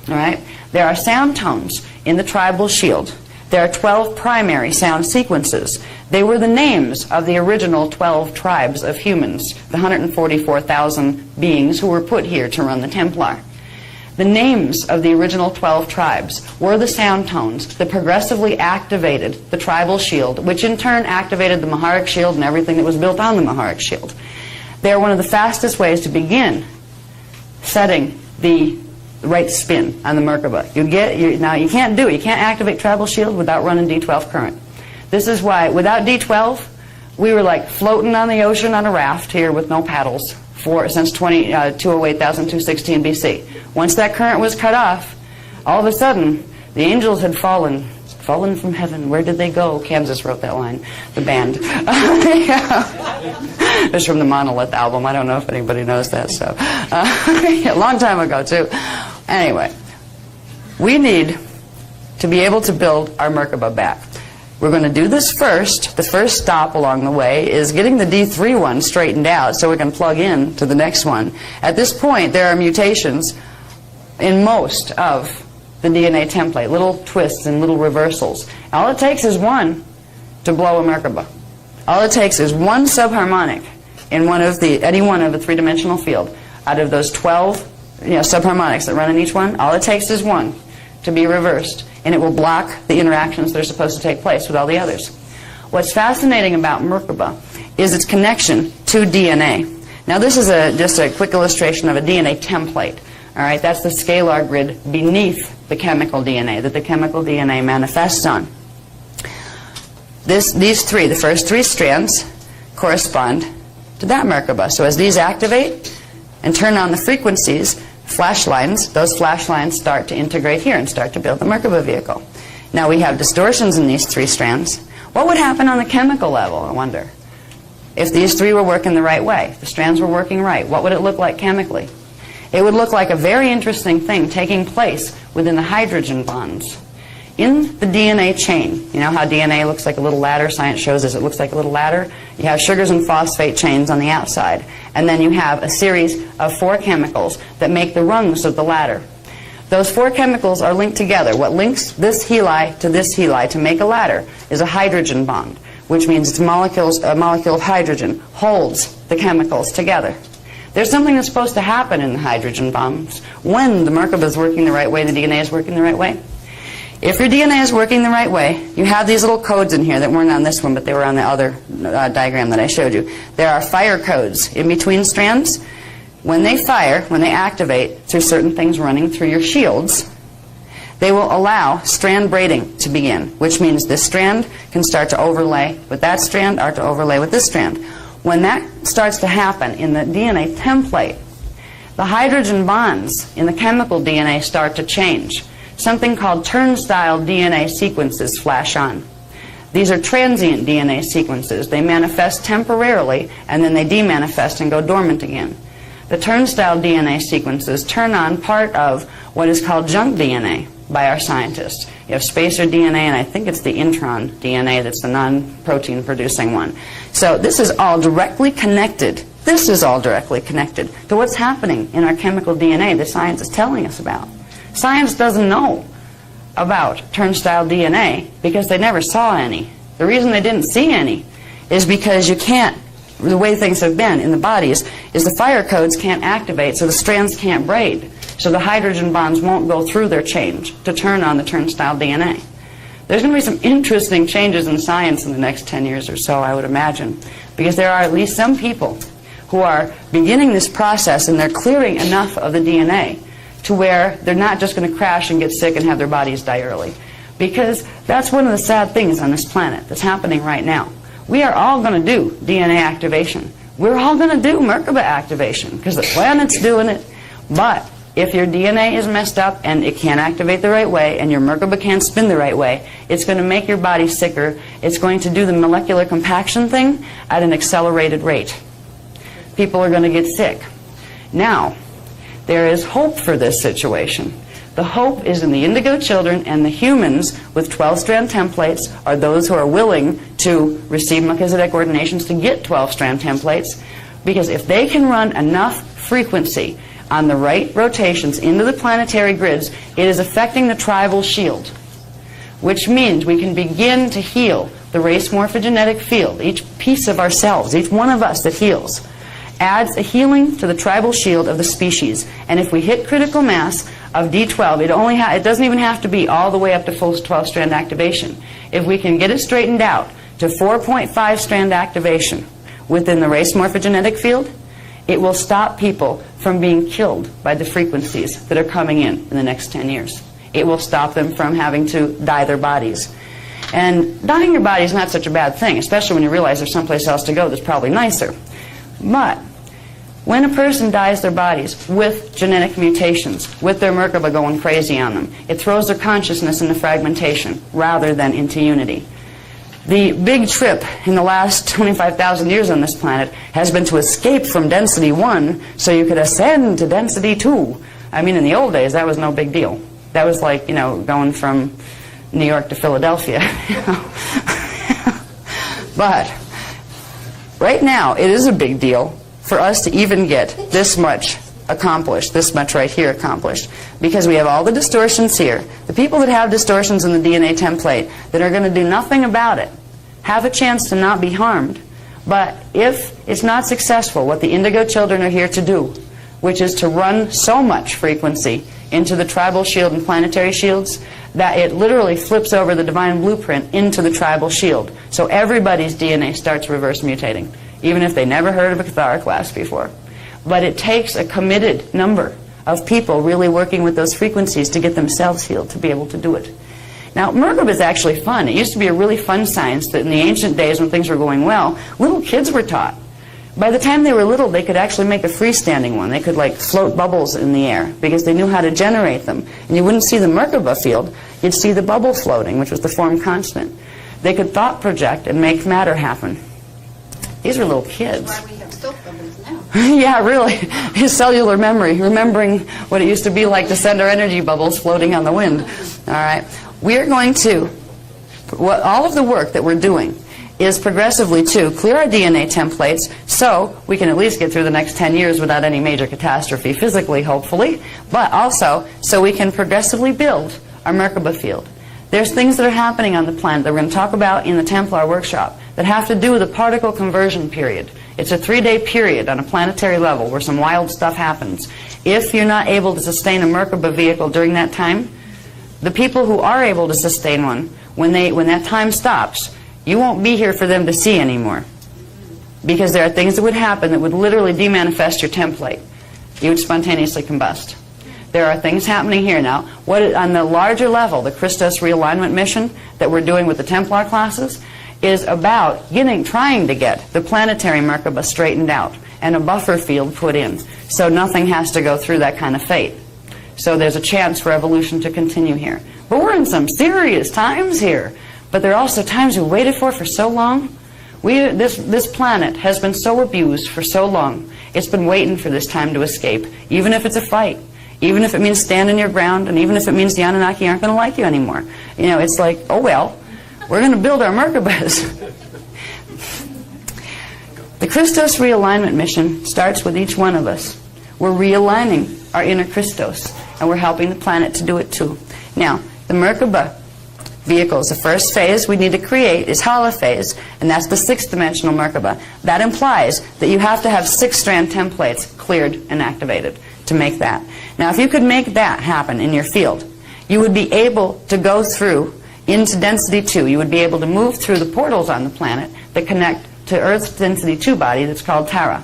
All right? There are sound tones in the tribal shield. There are 12 primary sound sequences. They were the names of the original 12 tribes of humans, the 144,000 beings who were put here to run the Templar. The names of the original 12 tribes were the sound tones that progressively activated the tribal shield, which in turn activated the Maharic shield and everything that was built on the Maharic shield. They are one of the fastest ways to begin setting the right spin on the Merkaba. Now you can't do it. You can't activate tribal shield without running D12 current. This is why without D12 we were like floating on the ocean on a raft here with no paddles since 208,216 BC. Once that current was cut off, all of a sudden the angels had fallen from heaven. Where did they go? Kansas wrote that line, the band. It's from the Monolith album. I don't know if anybody knows that. So a long time ago too. Anyway, we need to be able to build our Merkaba back. We're going to do this first. The first stop along the way is getting the D3 one straightened out so we can plug in to the next one. At this point, there are mutations in most of the DNA template, little twists and little reversals. All it takes is one to blow a Merkaba. All it takes is one subharmonic in any one of the three-dimensional field. Out of those 12 subharmonics that run in each one, all it takes is one to be reversed, and it will block the interactions that are supposed to take place with all the others. What's fascinating about Merkaba is its connection to DNA. Now this is just a quick illustration of a DNA template. All right, that's the scalar grid beneath the chemical DNA that the chemical DNA manifests on. The first three strands correspond to that Merkaba. So as these activate and turn on the frequencies, flash lines, those flash lines start to integrate here and start to build the Merkaba vehicle. Now we have distortions in these three strands. What would happen on the chemical level, I wonder? If these three were working the right way, if the strands were working right, what would it look like chemically? It would look like a very interesting thing taking place within the hydrogen bonds. In the DNA chain, you know how DNA looks like a little ladder? Science shows us it looks like a little ladder. You have sugars and phosphate chains on the outside, and then you have a series of 4 chemicals that make the rungs of the ladder. Those 4 chemicals are linked together. What links this heli to make a ladder is a hydrogen bond, which means a molecule of hydrogen holds the chemicals together. There's something that's supposed to happen in the hydrogen bonds when the Merkaba is working the right way, the DNA is working the right way. If your DNA is working the right way, you have these little codes in here that weren't on this one, but they were on the other diagram that I showed you. There are fire codes in between strands. When they fire, when they activate through certain things running through your shields, they will allow strand braiding to begin, which means this strand can start to overlay with that strand or to overlay with this strand. When that starts to happen in the DNA template, the hydrogen bonds in the chemical DNA start to change. Something called turnstile DNA sequences flash on. These are transient DNA sequences. They manifest temporarily, and then they demanifest and go dormant again. The turnstile DNA sequences turn on part of what is called junk DNA by our scientists. You have spacer DNA, and I think it's the intron DNA that's the non-protein producing one. So this is all directly connected. This is all directly connected to what's happening in our chemical DNA that science is telling us about. Science doesn't know about turnstile DNA because they never saw any. The reason they didn't see any is because you can't, the way things have been in the bodies, is the fire codes can't activate, so the strands can't braid. So the hydrogen bonds won't go through their change to turn on the turnstile DNA. There's going to be some interesting changes in science in the next 10 years or so, I would imagine, because there are at least some people who are beginning this process and they're clearing enough of the DNA to where they're not just going to crash and get sick and have their bodies die early, Because that's one of the sad things on this planet that's happening right now. We are all going to do DNA activation. We're all going to do Merkaba activation because the planet's doing it. But if your DNA is messed up and it can't activate the right way and your Merkaba can't spin the right way, it's going to make your body sicker. It's going to do the molecular compaction thing at an accelerated rate. People are going to get sick. Now, there is hope for this situation. The hope is in the indigo children, and the humans with 12-strand templates are those who are willing to receive Melchizedek ordinations to get 12-strand templates, because if they can run enough frequency on the right rotations into the planetary grids, it is affecting the tribal shield, which means we can begin to heal the race morphogenetic field. Each piece of ourselves, each one of us that heals, adds a healing to the tribal shield of the species. And if we hit critical mass of D12, it doesn't even have to be all the way up to full 12-strand activation. If we can get it straightened out to 4.5-strand activation within the race morphogenetic field, it will stop people from being killed by the frequencies that are coming in the next 10 years. It will stop them from having to dye their bodies. And dyeing your body is not such a bad thing, especially when you realize there's someplace else to go that's probably nicer. But when a person dyes their bodies with genetic mutations, with their Merkaba going crazy on them, it throws their consciousness into fragmentation rather than into unity. The big trip in the last 25,000 years on this planet has been to escape from density 1 so you could ascend to density 2. I mean, in the old days, that was no big deal. That was like, going from New York to Philadelphia. But right now, it is a big deal for us to even get this much accomplished, this much right here accomplished, because we have all the distortions here. The people that have distortions in the DNA template that are going to do nothing about it have a chance to not be harmed. But if it's not successful, what the indigo children are here to do, which is to run so much frequency into the tribal shield and planetary shields that it literally flips over the divine blueprint into the tribal shield. So everybody's DNA starts reverse mutating, even if they never heard of a Kathara class before. But it takes a committed number of people really working with those frequencies to get themselves healed to be able to do it. Now, Merkaba is actually fun. It used to be a really fun science that in the ancient days when things were going well, little kids were taught. By the time they were little, they could actually make a freestanding one. They could float bubbles in the air because they knew how to generate them. And you wouldn't see the Merkaba field. You'd see the bubble floating, which was the form constant. They could thought project and make matter happen. These were little kids. That's why we have soap bubbles now. Yeah, really. His cellular memory, remembering what it used to be like to send our energy bubbles floating on the wind. All right. We are going to, all of the work that we're doing is progressively to clear our DNA templates so we can at least get through the next 10 years without any major catastrophe physically, hopefully, but also so we can progressively build our Merkaba field. There's things that are happening on the planet that we're going to talk about in the Templar workshop that have to do with the particle conversion period. It's a 3-day period on a planetary level where some wild stuff happens. If you're not able to sustain a Merkaba vehicle during that time, the people who are able to sustain one, when that time stops, you won't be here for them to see anymore. Because there are things that would happen that would literally demanifest your template. You would spontaneously combust. There are things happening here now. On the larger level, the Christos realignment mission that we're doing with the Templar classes is about trying to get the planetary Merkaba straightened out and a buffer field put in so nothing has to go through that kind of fate. So there's a chance for evolution to continue here. But we're in some serious times here. But there are also times we waited for so long. This planet has been so abused for so long. It's been waiting for this time to escape, even if it's a fight, even if it means standing your ground, and even if it means the Anunnaki aren't going to like you anymore. It's like, oh well, we're going to build our Merkabas. The Christos realignment mission starts with each one of us. We're realigning our inner Christos, and we're helping the planet to do it too. Now, the Merkaba vehicles, the first phase we need to create is holophase, and that's the 6th-dimensional Merkaba. That implies that you have to have 6-strand templates cleared and activated to make that. Now, if you could make that happen in your field, you would be able to go through into density 2. You would be able to move through the portals on the planet that connect to Earth's density 2 body that's called Tara,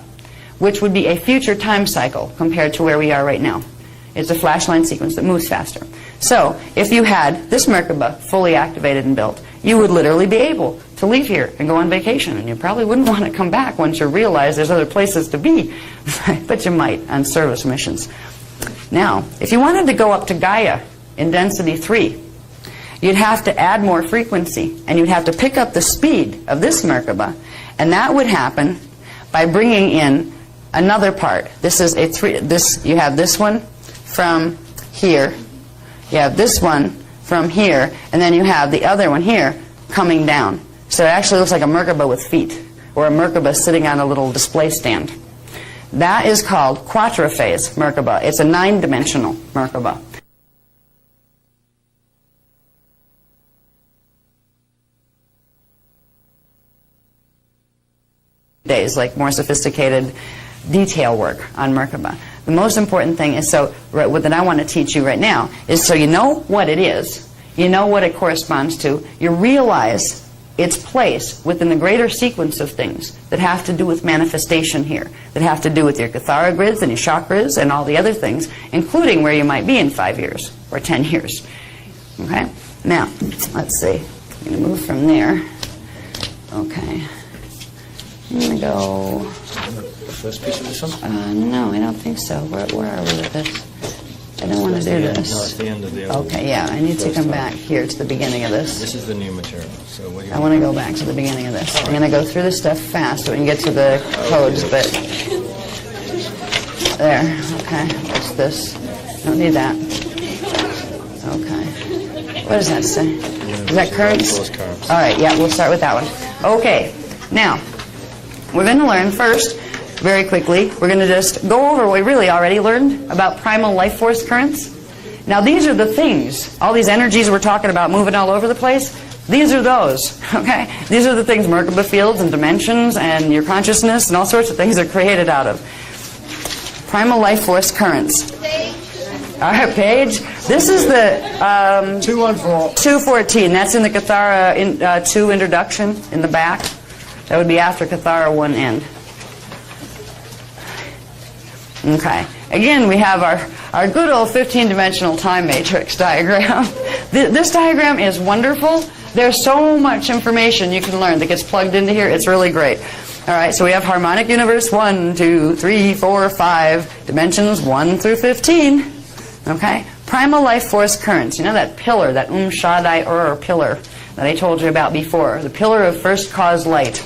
which would be a future time cycle compared to where we are right now. It's a flashline sequence that moves faster. So, if you had this Merkaba fully activated and built, you would literally be able to leave here and go on vacation, and you probably wouldn't want to come back once you realize there's other places to be, but you might on service missions. Now, if you wanted to go up to Gaia in density 3, you'd have to add more frequency, and you'd have to pick up the speed of this Merkaba, and that would happen by bringing in another part. This is a you have this one from here, you have this one from here, and then you have the other one here coming down. So it actually looks like a Merkaba with feet, or a Merkaba sitting on a little display stand. That is called quadraphase Merkaba. It's a 9-dimensional Merkaba. Days, like more sophisticated detail work on Merkaba. The most important thing is, what that I want to teach you right now is so you know what it is, you know what it corresponds to, you realize its place within the greater sequence of things that have to do with manifestation here, that have to do with your Kathara grids and your chakras and all the other things, including where you might be in 5 years or 10 years. Okay? Now, let's see. I'm going to move from there. Okay. I'm going to go... The first piece of this one? No, I don't think so. Where are we with this? I don't want to do this. No, it's the end of the old. Okay, yeah, I need to come back here to the beginning of this. This is the new material. So what do you I want to go back to the beginning of this. I'm going to go through this stuff fast so we can get to the codes, but... There, okay. What's this? Don't need that. Okay. What does that say? Is that currents? All right, yeah, we'll start with that one. Okay, now, we're going to learn first, very quickly, we're going to just go over what we really already learned about primal life force currents. Now, these are the things, all these energies we're talking about moving all over the place, these are those, okay? These are the things Merkaba fields and dimensions and your consciousness and all sorts of things are created out of. Primal life force currents. All right, page. This is the 214. 214. That's in the Kathara 2 introduction in the back. That would be after Kathara 1 end. Okay. Again, we have our good old 15-dimensional time matrix diagram. This diagram is wonderful. There's so much information you can learn that gets plugged into here. It's really great. All right, so we have harmonic universe 1, 2, 3, 4, 5, dimensions 1 through 15. Okay? Primal life force currents. You know that pillar, that Shaddai Ur pillar that I told you about before, the pillar of first cause light.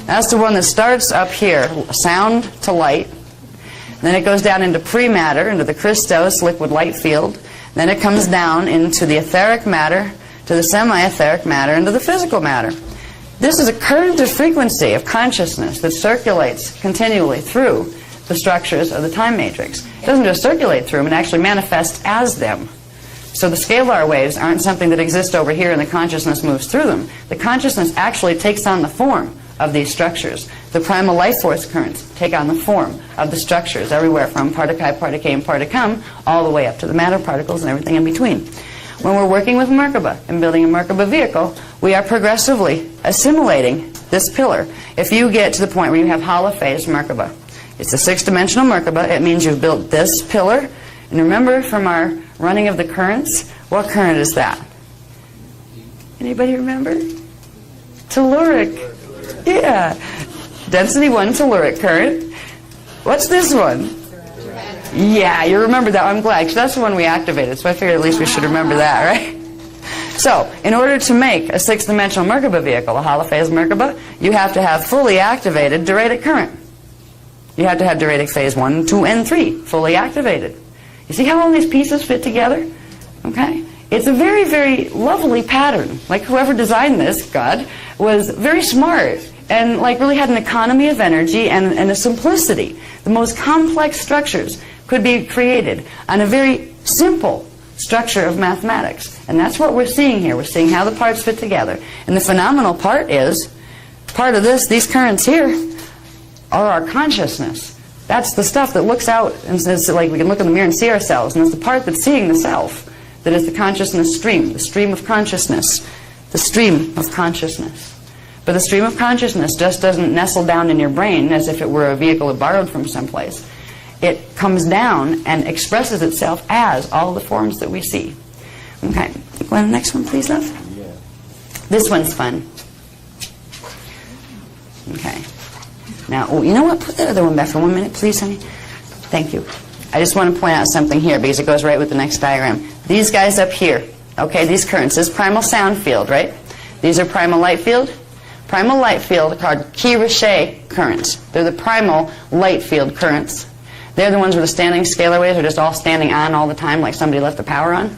That's the one that starts up here, sound to light. Then it goes down into pre-matter, into the Christos liquid light field. Then it comes down into the etheric matter, to the semi-etheric matter, into the physical matter. This is a current of frequency of consciousness that circulates continually through the structures of the time matrix. It doesn't just circulate through them, it actually manifests as them. So the scalar waves aren't something that exist over here and the consciousness moves through them. The consciousness actually takes on the form of these structures. The primal life force currents take on the form of the structures everywhere from partikai, particate, and particum all the way up to the matter particles and everything in between. When we're working with Merkaba and building a Merkaba vehicle, we are progressively assimilating this pillar. If you get to the point where you have holophase Merkaba, it's a 6-dimensional Merkaba. It means you've built this pillar. And remember from our running of the currents, what current is that? Anybody remember? Telluric. Yeah. Density 1 telluric current. What's this one? Yeah, you remember that. I'm glad, because that's the one we activated, so I figured at least we should remember that, right? So, in order to make a 6-dimensional Merkaba vehicle, a holophase Merkaba, you have to have fully activated diuretic current. You have to have diuretic phase 1, 2, and 3 fully activated. You see how all these pieces fit together? Okay? It's a very, very lovely pattern. Like whoever designed this, God, was very smart and like really had an economy of energy and a simplicity. The most complex structures could be created on a very simple structure of mathematics. And that's what we're seeing here. We're seeing how the parts fit together. And the phenomenal part is, part of this, these currents here, are our consciousness. That's the stuff that looks out and says, like, we can look in the mirror and see ourselves. And it's the part that's seeing the self that is the consciousness stream, the stream of consciousness, the stream of consciousness. But the stream of consciousness just doesn't nestle down in your brain as if it were a vehicle borrowed from someplace. It comes down and expresses itself as all the forms that we see. Okay. Go on to the next one, please, love. Yeah. This one's fun. Okay. Now, oh, you know what? Put that other one back for 1 minute, please, honey. Thank you. I just want to point out something here because it goes right with the next diagram. These guys up here, okay, these currents, this primal sound field, right? These are primal light field. Primal light field are called Key-Richet currents. They're the primal light field currents. They're the ones where the standing scalar waves are just all standing on all the time like somebody left the power on.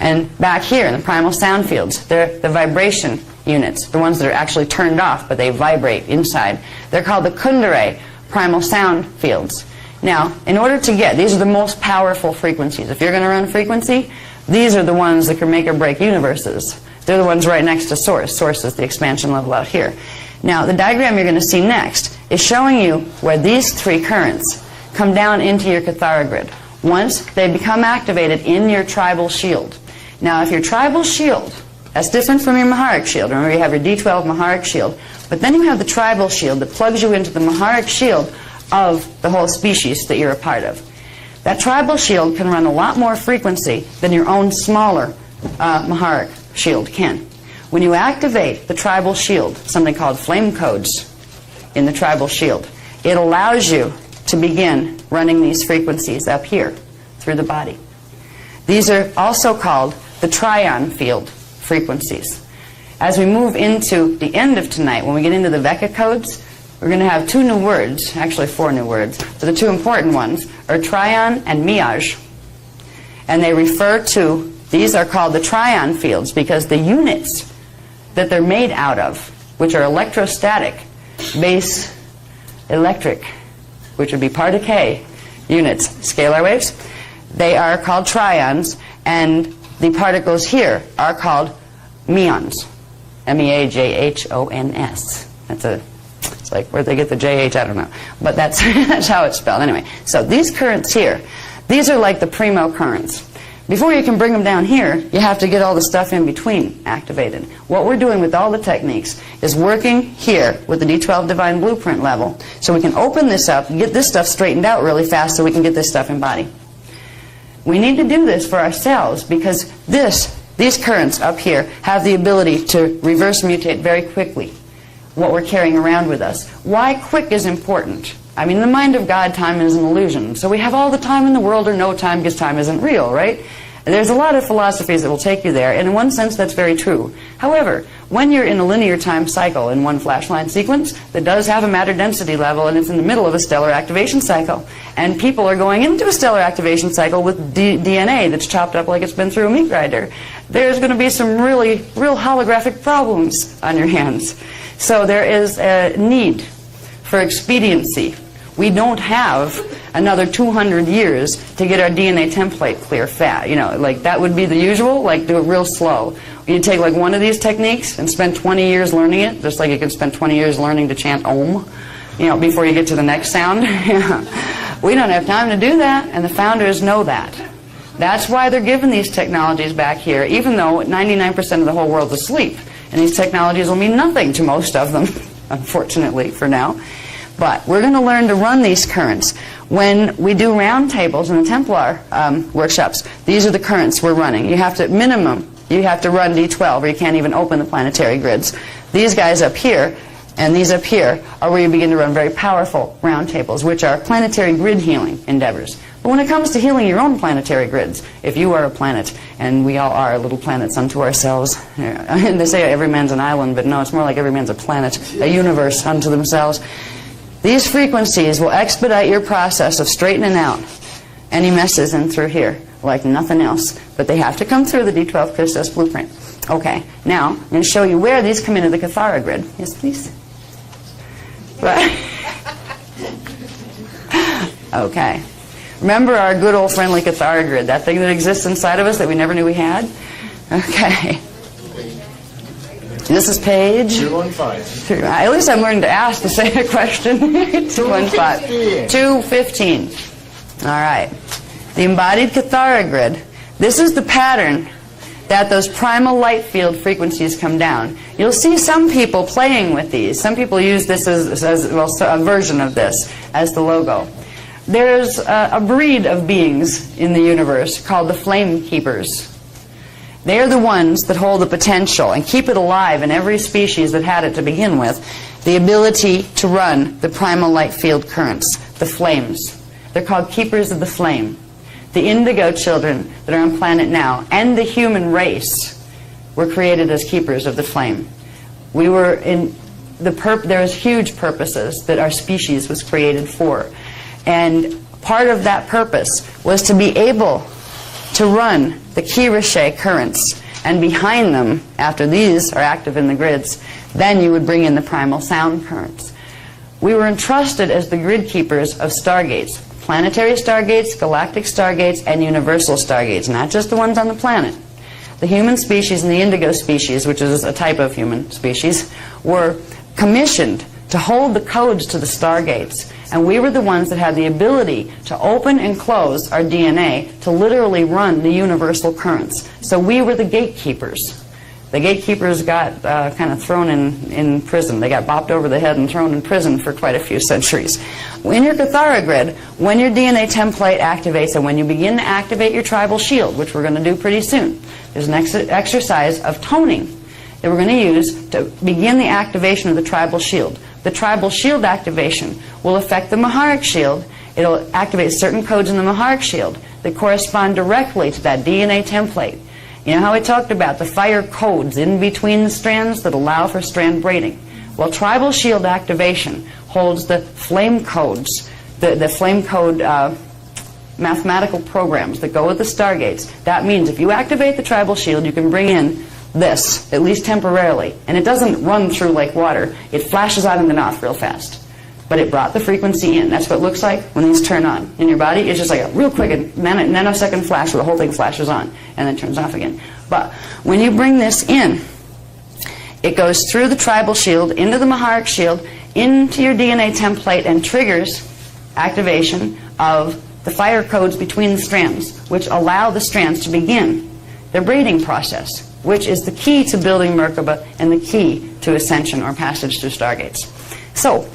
And back here in the primal sound fields, they're the vibration units, the ones that are actually turned off but they vibrate inside. They're called the Kundera primal sound fields. Now, in order to get, these are the most powerful frequencies. If you're going to run frequency, these are the ones that can make or break universes. They're the ones right next to source. Source is the expansion level out here. Now, the diagram you're going to see next is showing you where these three currents come down into your Kathara grid. Once they become activated in your tribal shield. Now, if your tribal shield, that's different from your Maharic shield. Remember, you have your D12 Maharic shield. But then you have the tribal shield that plugs you into the Maharic shield of the whole species that you're a part of. That tribal shield can run a lot more frequency than your own smaller Maharic shield can. When you activate the tribal shield, something called flame codes in the tribal shield, it allows you to begin running these frequencies up here through the body. These are also called the trion field frequencies. As we move into the end of tonight, when we get into the Vecca codes, we're going to have 2 new words, actually 4 new words. So the 2 important ones are trion and miage. And they refer to, these are called the trion fields because the units that they're made out of, which are electrostatic, base electric, which would be part of K units, scalar waves, they are called trions, and the particles here are called meons. M-E-A-J-H-O-N-S. It's like where they get the J-H, I don't know. But that's how it's spelled. Anyway, so these currents here, these are like the primo currents. Before you can bring them down here, you have to get all the stuff in between activated. What we're doing with all the techniques is working here with the D12 Divine Blueprint level so we can open this up and get this stuff straightened out really fast so we can get this stuff embodied. We need to do this for ourselves because these currents up here have the ability to reverse mutate very quickly what we're carrying around with us. Why quick is important? I mean, in the mind of God, time is an illusion. So we have all the time in the world or no time because time isn't real, right? There's a lot of philosophies that will take you there, and in one sense that's very true. However, when you're in a linear time cycle in one flashline sequence that does have a matter density level and it's in the middle of a stellar activation cycle, and people are going into a stellar activation cycle with DNA that's chopped up like it's been through a meat grinder, there's going to be some real holographic problems on your hands. So there is a need for expediency. We don't have another 200 years to get our DNA template clear fat. You know, like that would be the usual, like do it real slow. You take like one of these techniques and spend 20 years learning it, just like you can spend 20 years learning to chant Om, you know, before you get to the next sound. We don't have time to do that, and the founders know that. That's why they're giving these technologies back here, even though 99% of the whole world's asleep. And these technologies will mean nothing to most of them, unfortunately, for now. But we're going to learn to run these currents. When we do round tables in the Templar workshops, these are the currents we're running. You have to, minimum, you have to run D12 or you can't even open the planetary grids. These guys up here and these up here are where you begin to run very powerful round tables, which are planetary grid healing endeavors. But when it comes to healing your own planetary grids, if you are a planet, and we all are little planets unto ourselves, and they say every man's an island, but no, it's more like every man's a planet, a universe unto themselves. These frequencies will expedite your process of straightening out any messes in through here, like nothing else. But they have to come through the D12 Christos blueprint. Okay, now I'm going to show you where these come into the Kathara grid. Yes, please. Right. Okay. Remember our good old friendly Kathara grid, that thing that exists inside of us that we never knew we had? Okay. This is page 215. At least I'm learning to ask to say a question. 215. 215. All right. The embodied Kathara grid. This is the pattern that those primal light field frequencies come down. You'll see some people playing with these. Some people use this as well, a version of this as the logo. There's a breed of beings in the universe called the Flame Keepers. They are the ones that hold the potential and keep it alive in every species that had it to begin with, the ability to run the primal light field currents, the flames. They're called keepers of the flame. The indigo children that are on planet now and the human race were created as keepers of the flame. We were in there's huge purposes that our species was created for. And part of that purpose was to be able to run the Key-Riche currents. And behind them, after these are active in the grids, then you would bring in the primal sound currents. We were entrusted as the grid keepers of stargates, planetary stargates, galactic stargates, and universal stargates, not just the ones on the planet. The human species and the indigo species, which is a type of human species, were commissioned to hold the codes to the stargates. And we were the ones that had the ability to open and close our DNA to literally run the universal currents. So we were the gatekeepers. The gatekeepers got kind of thrown in prison. They got bopped over the head and thrown in prison for quite a few centuries. In your Kathara grid, when your DNA template activates and when you begin to activate your tribal shield, which we're going to do pretty soon, there's an exercise of toning that we're going to use to begin the activation of the tribal shield. The tribal shield activation will affect the Maharic shield. It'll activate certain codes in the Maharic shield that correspond directly to that DNA template. You know how I talked about the fire codes in between the strands that allow for strand braiding? Well, tribal shield activation holds the flame codes, the flame code mathematical programs that go with the stargates. That means if you activate the tribal shield, you can bring in this, at least temporarily. And it doesn't run through like water. It flashes on and then off real fast. But it brought the frequency in. That's what it looks like when these turn on in your body. It's just like a real quick nanosecond flash where the whole thing flashes on and then turns off again. But when you bring this in, it goes through the tribal shield, into the Maharic shield, into your DNA template, and triggers activation of the fire codes between the strands, which allow the strands to begin their braiding process, which is the key to building Merkaba and the key to ascension or passage through stargates. So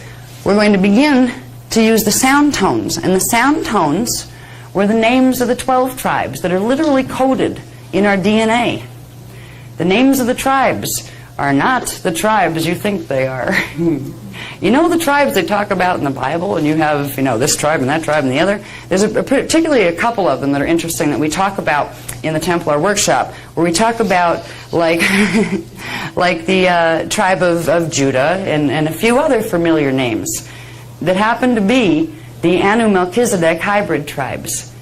we're going to begin to use the sound tones, and the sound tones were the names of the 12 tribes that are literally coded in our DNA. The names of the tribes are not the tribes you think they are. You know the tribes they talk about in the Bible, and you have, this tribe and that tribe and the other? There's particularly a couple of them that are interesting that we talk about in the Templar workshop, where we talk about like the tribe of Judah and a few other familiar names that happen to be the Anu-Melchizedek hybrid tribes.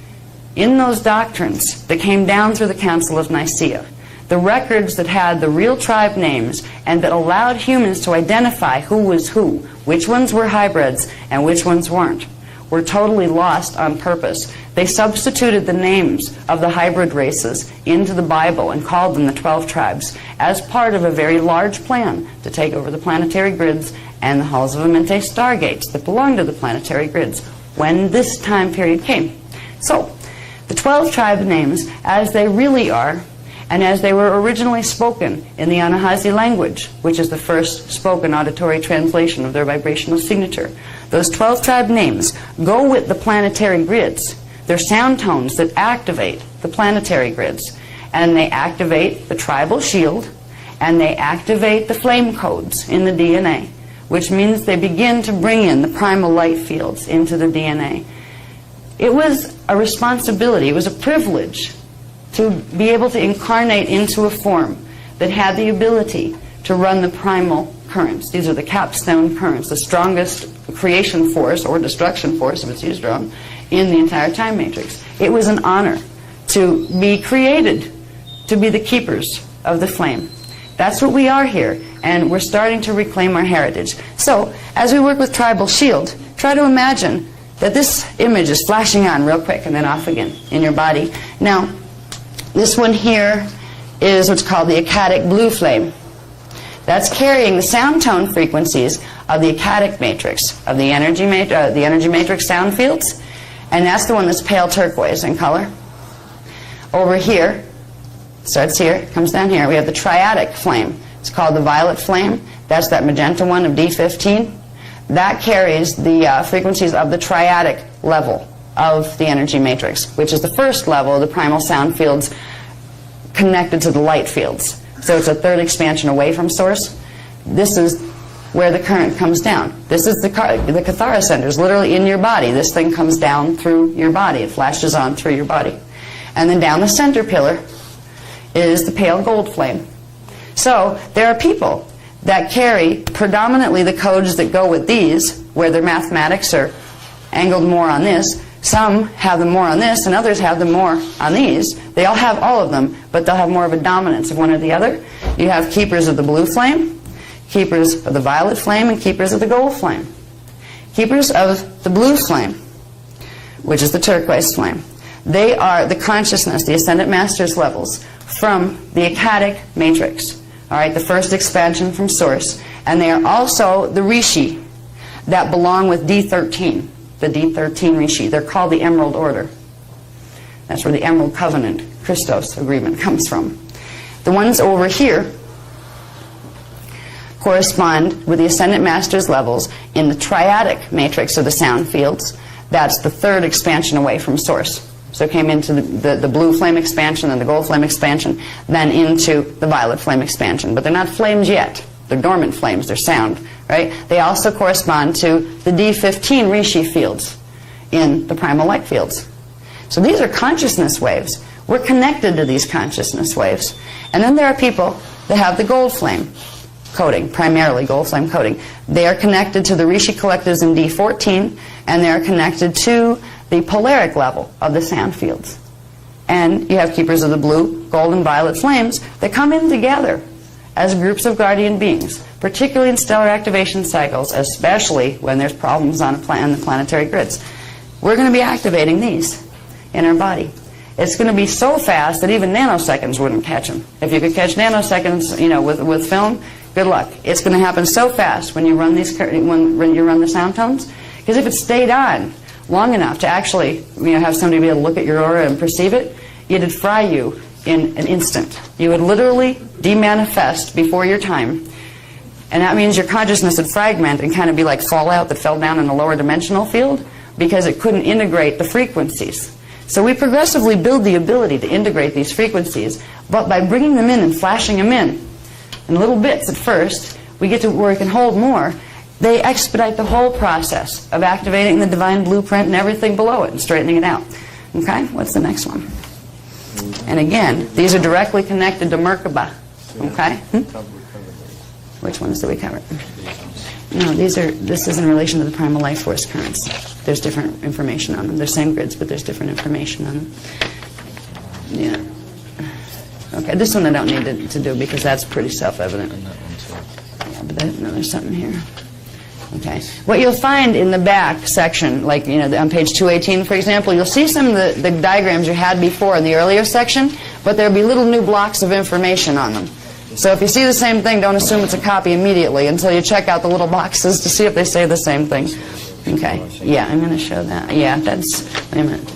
In those doctrines that came down through the Council of Nicaea, the records that had the real tribe names and that allowed humans to identify who was who, which ones were hybrids and which ones weren't, were totally lost on purpose. They substituted the names of the hybrid races into the Bible and called them the 12 tribes as part of a very large plan to take over the planetary grids and the halls of Amenti stargates that belonged to the planetary grids when this time period came. So, the 12 tribe names, as they really are, and as they were originally spoken in the Anahazi language, which is the first spoken auditory translation of their vibrational signature, those 12 tribe names go with the planetary grids. They're sound tones that activate the planetary grids. And they activate the tribal shield, and they activate the flame codes in the DNA, which means they begin to bring in the primal light fields into the DNA. It was a responsibility, it was a privilege to be able to incarnate into a form that had the ability to run the primal currents. These are the capstone currents, the strongest creation force or destruction force, if it's used wrong, in the entire time matrix. It was an honor to be created to be the keepers of the flame. That's what we are here, and we're starting to reclaim our heritage. So, as we work with Tribal Shield, try to imagine that this image is flashing on real quick and then off again in your body. Now, this one here is what's called the Akkadic blue flame. That's carrying the sound tone frequencies of the Akkadic matrix, of the energy matrix sound fields, and that's the one that's pale turquoise in color. Over here, starts here, comes down here, we have the triadic flame. It's called the violet flame. That's that magenta one of D15. That carries the frequencies of the triadic level of the energy matrix, which is the first level of the primal sound fields connected to the light fields. So it's a third expansion away from source. This is where the current comes down. This is the Kathara centers, literally in your body. This thing comes down through your body. It flashes on through your body. And then down the center pillar is the pale gold flame. So there are people that carry predominantly the codes that go with these, where their mathematics are angled more on this. Some have them more on this, and others have them more on these. They all have all of them, but they'll have more of a dominance of one or the other. You have keepers of the blue flame, keepers of the violet flame, and keepers of the gold flame. Keepers of the blue flame, which is the turquoise flame, they are the consciousness, the ascendant masters levels from the Akkadic matrix. All right, the first expansion from source. And they are also the rishi that belong with D13, the D13 rishi. They're called the Emerald Order. That's where the Emerald Covenant, Christos agreement, comes from. The ones over here correspond with the ascendant masters levels in the triadic matrix of the sound fields. That's the third expansion away from source. So it came into the blue flame expansion, then the gold flame expansion, then into the violet flame expansion. But they're not flames yet. They're dormant flames. They're sound, right? They also correspond to the D15 rishi fields in the primal light fields. So these are consciousness waves. We're connected to these consciousness waves. And then there are people that have the gold flame coding, primarily gold flame coding. They are connected to the rishi collectives in D14, and they are connected to the polaric level of the sound fields. And you have keepers of the blue, gold, and violet flames that come in together as groups of guardian beings, particularly in stellar activation cycles, especially when there's problems on the planetary grids. We're going to be activating these in our body. It's going to be so fast that even nanoseconds wouldn't catch them. If you could catch nanoseconds, with film, good luck. It's going to happen so fast when you run when you run the sound tones, because if it stayed on long enough to actually have somebody be able to look at your aura and perceive it, it'd fry you in an instant. You would literally demanifest before your time. And that means your consciousness would fragment and kind of be like fallout that fell down in the lower dimensional field because it couldn't integrate the frequencies. So we progressively build the ability to integrate these frequencies, but by bringing them in and flashing them in little bits at first, we get to where we can hold more. They expedite the whole process of activating the divine blueprint and everything below it and straightening it out. Okay, what's the next one? And again, these are directly connected to Merkaba. Okay? Which ones do we cover? No, this is in relation to the primal life force currents. There's different information on them. They're same grids, but there's different information on them. Yeah. Okay, this one I don't need to do because that's pretty self-evident. Yeah, but there's something here. Okay. What you'll find in the back section, like on page 218, for example, you'll see some of the diagrams you had before in the earlier section, but there'll be little new blocks of information on them. So if you see the same thing, don't assume it's a copy immediately until you check out the little boxes to see if they say the same thing. Okay. Yeah, I'm going to show that. Yeah, that's... Wait a minute.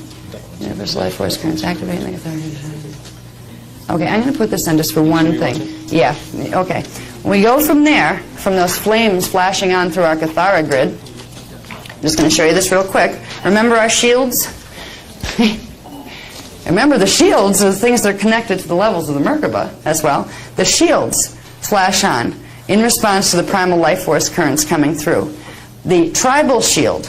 Universal life force currents activating the Kathara. Okay, I'm going to put this in just for one thing. Yeah, okay. We go from there, from those flames flashing on through our Kathara grid. I'm just going to show you this real quick. Remember our shields? Remember the shields are the things that are connected to the levels of the Merkaba as well. The shields flash on in response to the primal life force currents coming through. The tribal shield,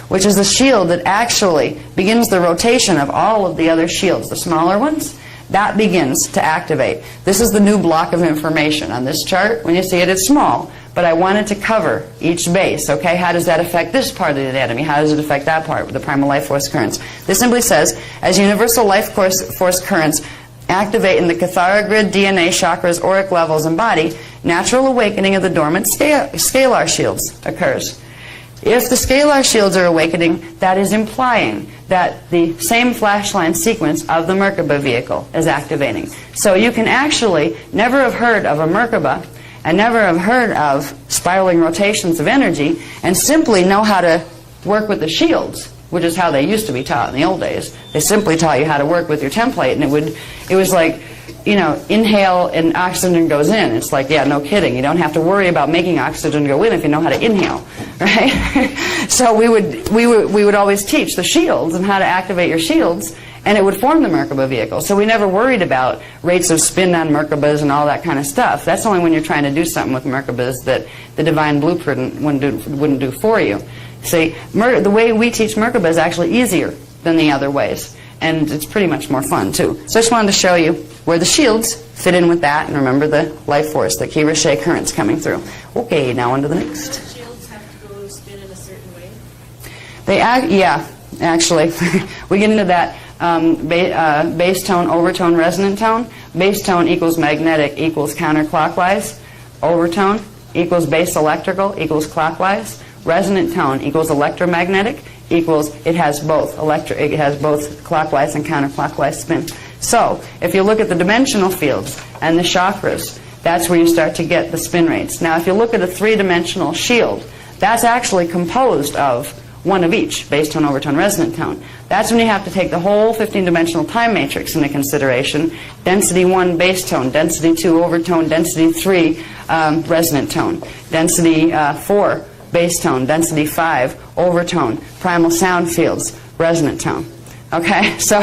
which is the shield that actually begins the rotation of all of the other shields, the smaller ones, that begins to activate. This is the new block of information on this chart. When you see it, it's small, but I wanted to cover each base. Okay, how does that affect this part of the anatomy? How does it affect that part with the primal life force currents? This simply says, as universal life force currents activate in the Kathara grid, DNA, chakras, auric levels, and body, natural awakening of the dormant scalar shields occurs. If the scalar shields are awakening, that is implying that the same flashline sequence of the Merkaba vehicle is activating. So you can actually never have heard of a Merkaba and never have heard of spiraling rotations of energy and simply know how to work with the shields, which is how they used to be taught in the old days. They simply taught you how to work with your template, and it was like, inhale and oxygen goes in. It's like, yeah, no kidding. You don't have to worry about making oxygen go in if you know how to inhale, right? So we would always teach the shields and how to activate your shields and it would form the Merkaba vehicle. So we never worried about rates of spin on Merkabas and all that kind of stuff. That's only when you're trying to do something with Merkabas that the divine blueprint wouldn't do for you. See, the way we teach Merkaba is actually easier than the other ways, and it's pretty much more fun too. So I just wanted to show you where the shields fit in with that, and remember the life force, the Ki-Rishi currents coming through. Okay, now on to the next. Shields have to go spin in a certain way? Yeah, actually. We get into that bass tone, overtone, resonant tone. Bass tone equals magnetic equals counterclockwise. Overtone equals bass electrical equals clockwise. Resonant tone equals electromagnetic equals it has both clockwise and counterclockwise spin. So if you look at the dimensional fields and the chakras, that's where you start to get the spin rates. Now if you look at a three-dimensional shield, that's actually composed of one of each, bass tone, overtone, resonant tone. That's when you have to take the whole 15-dimensional time matrix into consideration. Density 1 bass tone, density 2 overtone, density 3 resonant tone, density 4 bass tone, density 5 overtone, primal sound fields, resonant tone. Okay, so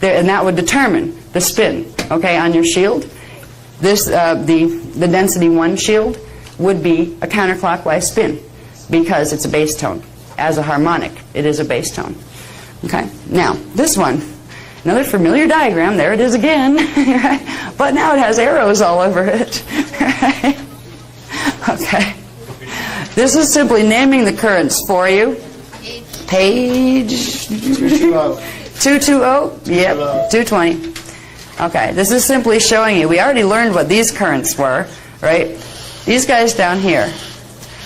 and that would determine the spin. Okay, on your shield, this the density 1 shield would be a counterclockwise spin because it's a bass tone. As a harmonic, it is a bass tone. Okay, now this one, another familiar diagram. There it is again, but now it has arrows all over it. Okay, this is simply naming the currents for you. Page 220. Yep, 220. Okay, this is simply showing you. We already learned what these currents were, right? These guys down here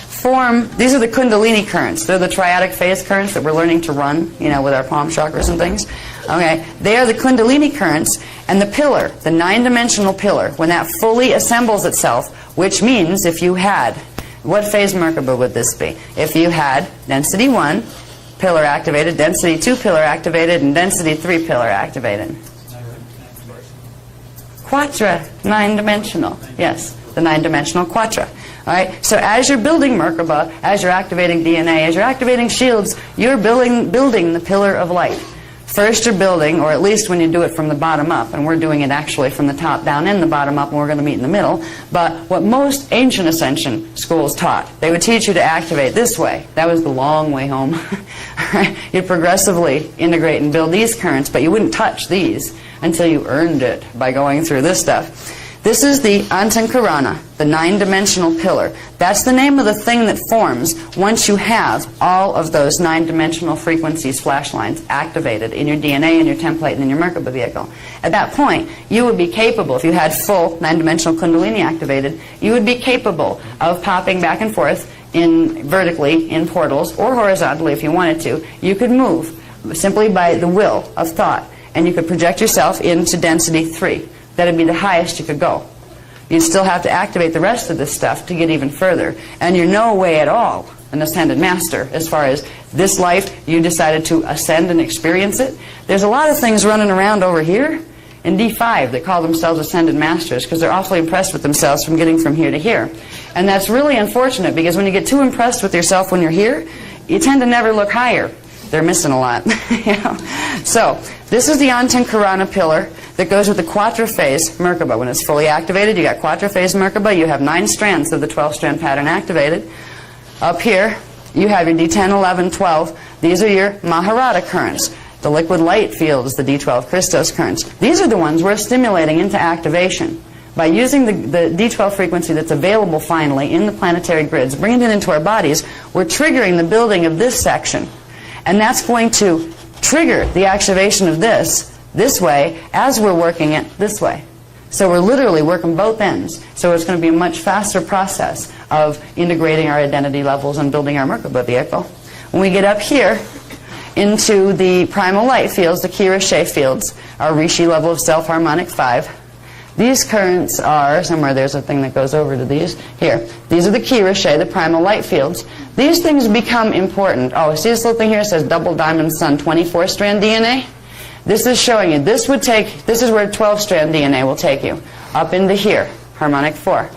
form, these are the Kundalini currents. They're the triadic phase currents that we're learning to run, you know, with our palm chakras and things. Okay, they are the Kundalini currents, and the pillar, the 9-dimensional pillar, when that fully assembles itself, which means if you had, what phase Merkaba would this be? If you had density 1 pillar activated, density 2 pillar activated, and density 3 pillar activated. Quatra, 9-dimensional, yes, the 9-dimensional quatra. All right, so as you're building Merkaba, as you're activating DNA, as you're activating shields, you're building the pillar of light. First you're building, or at least when you do it from the bottom up, and we're doing it actually from the top down and the bottom up, and we're going to meet in the middle, but what most ancient ascension schools taught, they would teach you to activate this way. That was the long way home. You'd progressively integrate and build these currents, but you wouldn't touch these until you earned it by going through this stuff. This is the Antankarana, the 9-dimensional pillar. That's the name of the thing that forms once you have all of those 9-dimensional frequencies, flash lines, activated in your DNA, in your template, and in your Merkaba vehicle. At that point, you would be capable, if you had full 9-dimensional Kundalini activated, you would be capable of popping back and forth vertically in portals, or horizontally if you wanted to. You could move simply by the will of thought, and you could project yourself into density 3. That would be the highest you could go. You'd still have to activate the rest of this stuff to get even further. And you're no way at all an ascended master as far as this life you decided to ascend and experience it. There's a lot of things running around over here in D5 that call themselves ascended masters because they're awfully impressed with themselves from getting from here to here. And that's really unfortunate because when you get too impressed with yourself when you're here, you tend to never look higher. They're missing a lot. You know? So this is the Antankarana pillar that goes with the quadriphase Merkaba. When it's fully activated, you got quadriphase Merkaba. You have 9 strands of the 12-strand pattern activated. Up here, you have your D10, 11, 12. These are your Maharata currents. The liquid light field is the D12 Christos currents. These are the ones we're stimulating into activation. By using the D12 frequency that's available finally in the planetary grids, bringing it into our bodies, we're triggering the building of this section. And that's going to trigger the activation of this way as we're working it this way. So we're literally working both ends. So it's going to be a much faster process of integrating our identity levels and building our Merkaba vehicle. When we get up here into the primal light fields, the Ki-Rishi fields, our Rishi level of self harmonic 5, these currents are, somewhere there's a thing that goes over to these. Here, these are the Ki-Rishi, the primal light fields. These things become important. Oh, see this little thing here? It says double diamond sun, 24-strand DNA. This is showing you, this is where 12-strand DNA will take you. Up into here, harmonic 4.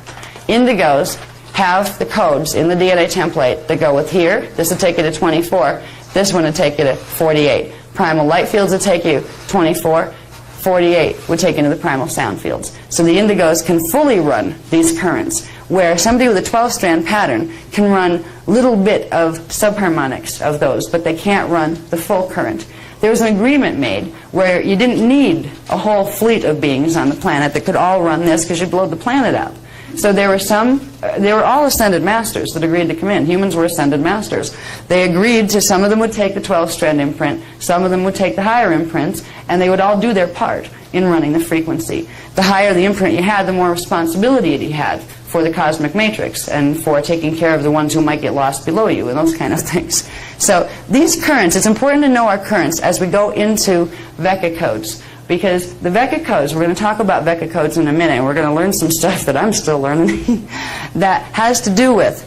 Indigos have the codes in the DNA template that go with here. This will take you to 24. This one will take you to 48. Primal light fields would take you 24. 48 would take into the primal sound fields. So the indigos can fully run these currents, where somebody with a 12-strand pattern can run little bit of subharmonics of those, but they can't run the full current. There was an agreement made where you didn't need a whole fleet of beings on the planet that could all run this, because you'd blow the planet up. So there were all ascended masters that agreed to come in. Humans were ascended masters. They agreed to, some of them would take the 12-strand imprint, some of them would take the higher imprints, and they would all do their part in running the frequency. The higher the imprint you had, the more responsibility you had for the cosmic matrix and for taking care of the ones who might get lost below you and those kind of things. So these currents, it's important to know our currents as we go into Vecca codes. Because the Vecca codes, we're going to talk about Vecca codes in a minute, and we're going to learn some stuff that I'm still learning that has to do with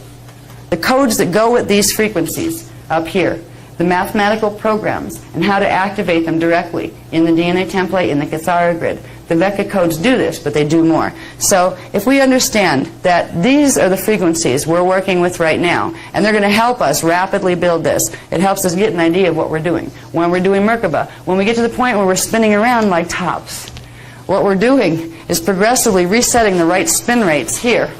the codes that go with these frequencies up here, the mathematical programs, and how to activate them directly in the DNA template, in the Kathara grid. The Vecca codes do this, but they do more. So if we understand that these are the frequencies we're working with right now, and they're going to help us rapidly build this, it helps us get an idea of what we're doing. When we're doing Merkaba, when we get to the point where we're spinning around like tops, what we're doing is progressively resetting the right spin rates here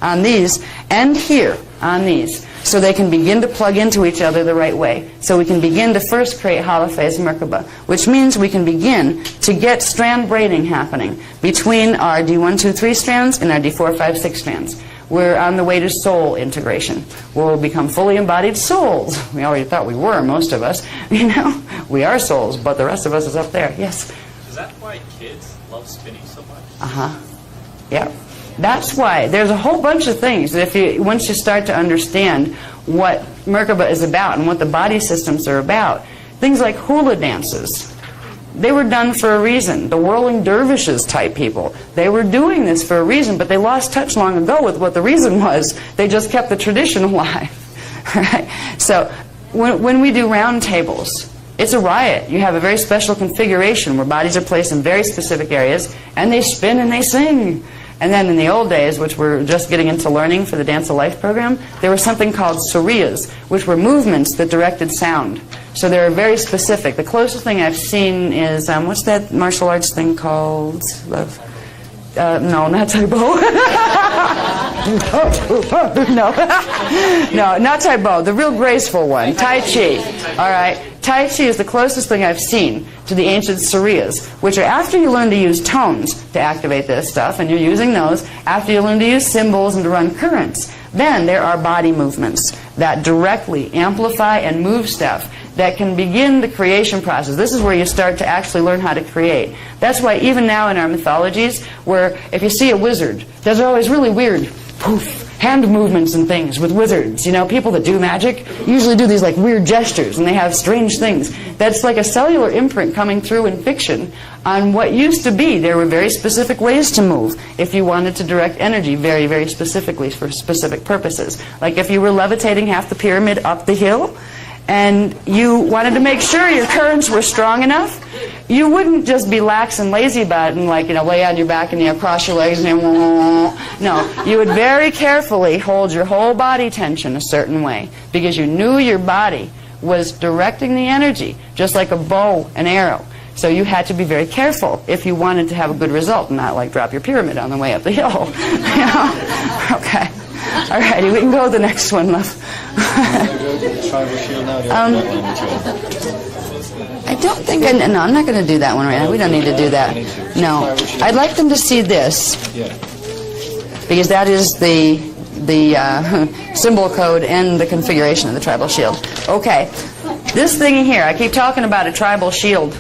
on these and here on these, so they can begin to plug into each other the right way. So we can begin to first create holophase Merkaba, which means we can begin to get strand braiding happening between our D1, 2, 3 strands and our D4, 5, 6 strands. We're on the way to soul integration, where we'll become fully embodied souls. We already thought we were, most of us. You know, we are souls, but the rest of us is up there. Yes? Is that why kids love spinning so much? Uh-huh. Yeah. That's why there's a whole bunch of things that once you start to understand what Merkaba is about and what the body systems are about, things like hula dances, they were done for a reason. The whirling dervishes type people, they were doing this for a reason, but they lost touch long ago with what the reason was. They just kept the tradition alive. Right? So when we do round tables, it's a riot. You have a very special configuration where bodies are placed in very specific areas, and they spin and they sing. And then in the old days, which we're just getting into learning for the Dance of Life program, there was something called suriyas, which were movements that directed sound. So they were very specific. The closest thing I've seen is, what's that martial arts thing called? No, not Taibo. No, not Taibo. The real graceful one, Tai Chi. All right. Tai Chi is the closest thing I've seen to the ancient suriyas, which are after you learn to use tones to activate this stuff, and you're using those, after you learn to use symbols and to run currents, then there are body movements that directly amplify and move stuff that can begin the creation process. This is where you start to actually learn how to create. That's why even now in our mythologies, where if you see a wizard, there's always really weird poof hand movements and things with wizards. You know, people that do magic usually do these like weird gestures, and they have strange things. That's like a cellular imprint coming through in fiction on what used to be. There were very specific ways to move if you wanted to direct energy very, very specifically for specific purposes. Like if you were levitating half the pyramid up the hill, and you wanted to make sure your currents were strong enough, you wouldn't just be lax and lazy about it and, like, you know, lay on your back and, you know, cross your legs and no, you would very carefully hold your whole body tension a certain way, because you knew your body was directing the energy just like a bow and arrow. So you had to be very careful if you wanted to have a good result and not like drop your pyramid on the way up the hill. You know? Okay. All righty, we can go to the next one, love. I don't think no, I'm not going to do that one right now. We don't need to do that. No, I'd like them to see this, because that is the symbol code and the configuration of the tribal shield. Okay, this thing here, I keep talking about a tribal shield.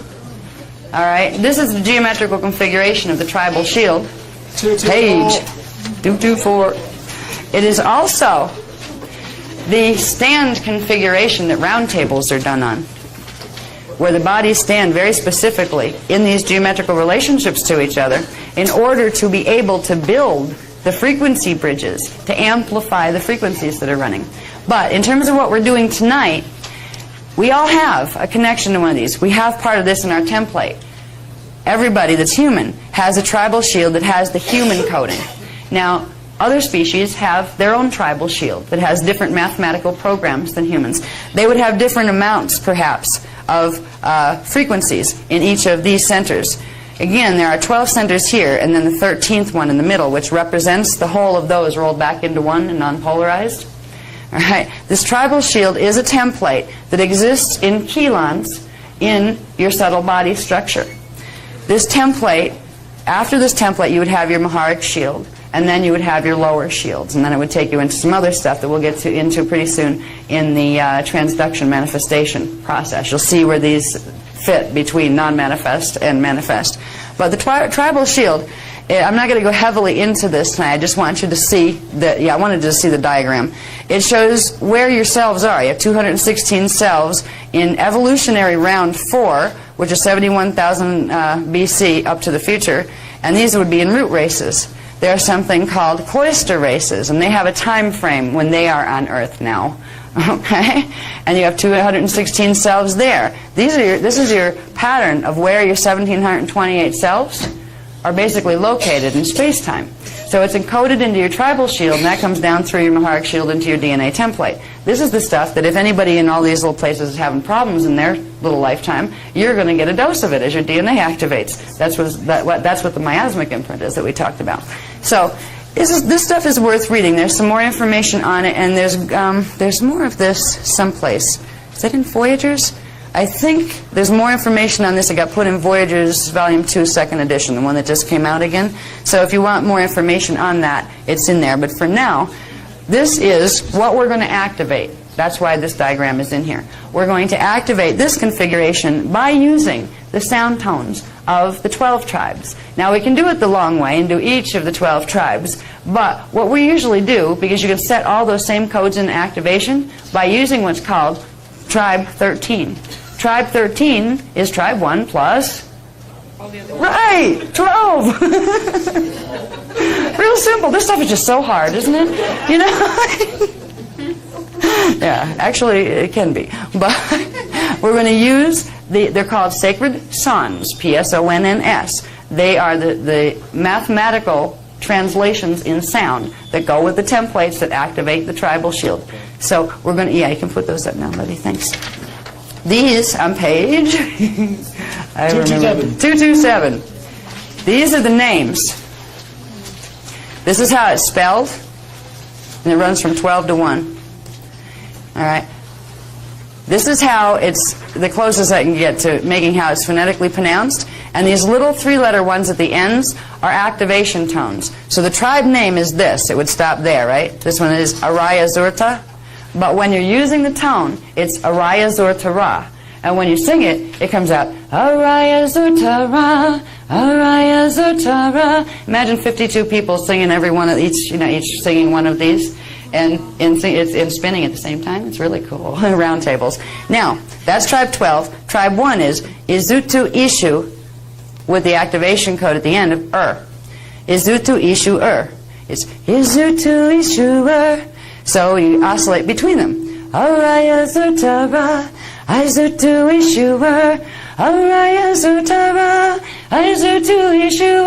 All right, this is the geometrical configuration of the tribal shield. Page 224. It is also the stand configuration that round tables are done on, where the bodies stand very specifically in these geometrical relationships to each other in order to be able to build the frequency bridges to amplify the frequencies that are running. But in terms of what we're doing tonight, we all have a connection to one of these. We have part of this in our template. Everybody that's human has a tribal shield that has the human coding. Now, other species have their own tribal shield that has different mathematical programs than humans. They would have different amounts, perhaps, of frequencies in each of these centers. Again, there are 12 centers here, and then the 13th one in the middle, which represents the whole of those rolled back into one and non-polarized. All right. This tribal shield is a template that exists in chelons in your subtle body structure. This template, after this template, you would have your Maharic shield, and then you would have your lower shields, and then it would take you into some other stuff that we'll get into pretty soon in the transduction manifestation process. You'll see where these fit between non-manifest and manifest. But the tribal shield, I'm not going to go heavily into this tonight. I just want you to see I wanted you to see the diagram. It shows where your selves are. You have 216 selves in evolutionary round 4, which is 71,000 BC up to the future, and these would be in root races. There's something called cloister races, and they have a time frame when they are on Earth now. Okay? And you have 216 selves there. This is your pattern of where your 1,728 selves are basically located in space-time. So it's encoded into your tribal shield, and that comes down through your Maharic shield into your DNA template. This is the stuff that if anybody in all these little places is having problems in their little lifetime, you're going to get a dose of it as your DNA activates. That's what the miasmic imprint is that we talked about. So this stuff is worth reading. There's some more information on it, and there's more of this someplace. Is that in Voyagers? I think there's more information on this. It got put in Voyagers Volume 2, 2nd edition, the one that just came out again. So if you want more information on that, it's in there. But for now, this is what we're going to activate. That's why this diagram is in here. We're going to activate this configuration by using the sound tones of the 12 tribes. Now, we can do it the long way and do each of the 12 tribes, but what we usually do, because you can set all those same codes in activation, by using what's called Tribe 13. Tribe 13 is Tribe 1 plus... Right! 12! Real simple. This stuff is just so hard, isn't it? You know? Yeah, actually, it can be. But we're going to use they're called sacred sons, P-S-O-N-N-S. They are the mathematical translations in sound that go with the templates that activate the tribal shield. So we're going to, you can put those up now, buddy, thanks. These on page 227. These are the names. This is how it's spelled, and it runs from 12 to 1. All right. This is how it's the closest I can get to making how it's phonetically pronounced. And these little 3-letter ones at the ends are activation tones. So the tribe name is this. It would stop there, right? This one is Araya Zurta. But when you're using the tone, it's Araya Zurta Ra. And when you sing it, it comes out Araya Zurta Ra, Araya Zurta Ra. Imagine 52 people singing every one of each singing one of these. And it's spinning at the same time. It's really cool. Round tables. Now, that's Tribe 12. Tribe 1 is Izutu Ishu with the activation code at the end of Izutu Ishu It's Izutu Ishu So you oscillate between them. Araya Zutara, Izutu Ishu Araya Zutara, Izutu Ishu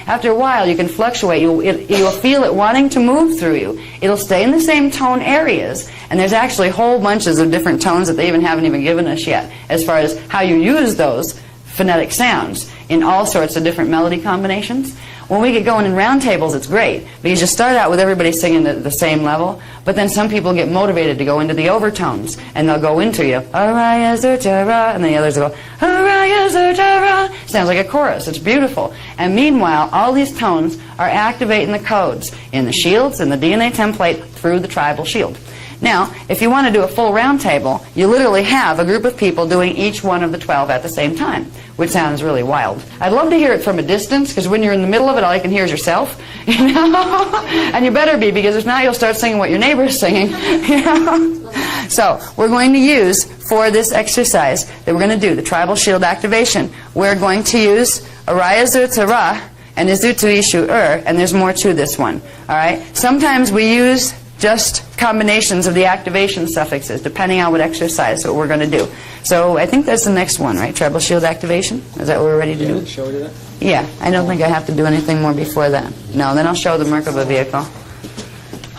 After a while, you can fluctuate. You'll feel it wanting to move through you. It'll stay in the same tone areas, and there's actually whole bunches of different tones that they haven't even given us yet, as far as how you use those phonetic sounds in all sorts of different melody combinations. When we get going in round tables, it's great, because you start out with everybody singing at the same level, but then some people get motivated to go into the overtones, and they'll go into you, Araya Zutara, and then the others will go, Araya Zutara. Sounds like a chorus. It's beautiful. And meanwhile, all these tones are activating the codes in the shields and the DNA template through the tribal shield. Now, if you want to do a full round table, you literally have a group of people doing each one of the 12 at the same time, which sounds really wild. I'd love to hear it from a distance, because when you're in the middle of it, all you can hear is yourself. You know? And you better be, because if not, you'll start singing what your neighbor is singing. You know? So, we're going to use, for this exercise that we're going to do, the tribal shield activation, we're going to use Araya Zutara and Izutu Ishu and there's more to this one. All right? Sometimes we use just combinations of the activation suffixes, depending on what exercise what we're going to do. So I think that's the next one, right? Tribal shield activation? Is that what we're ready to do? Shall we do that? Yeah, I don't think I have to do anything more before that. No, then I'll show the Merkaba vehicle.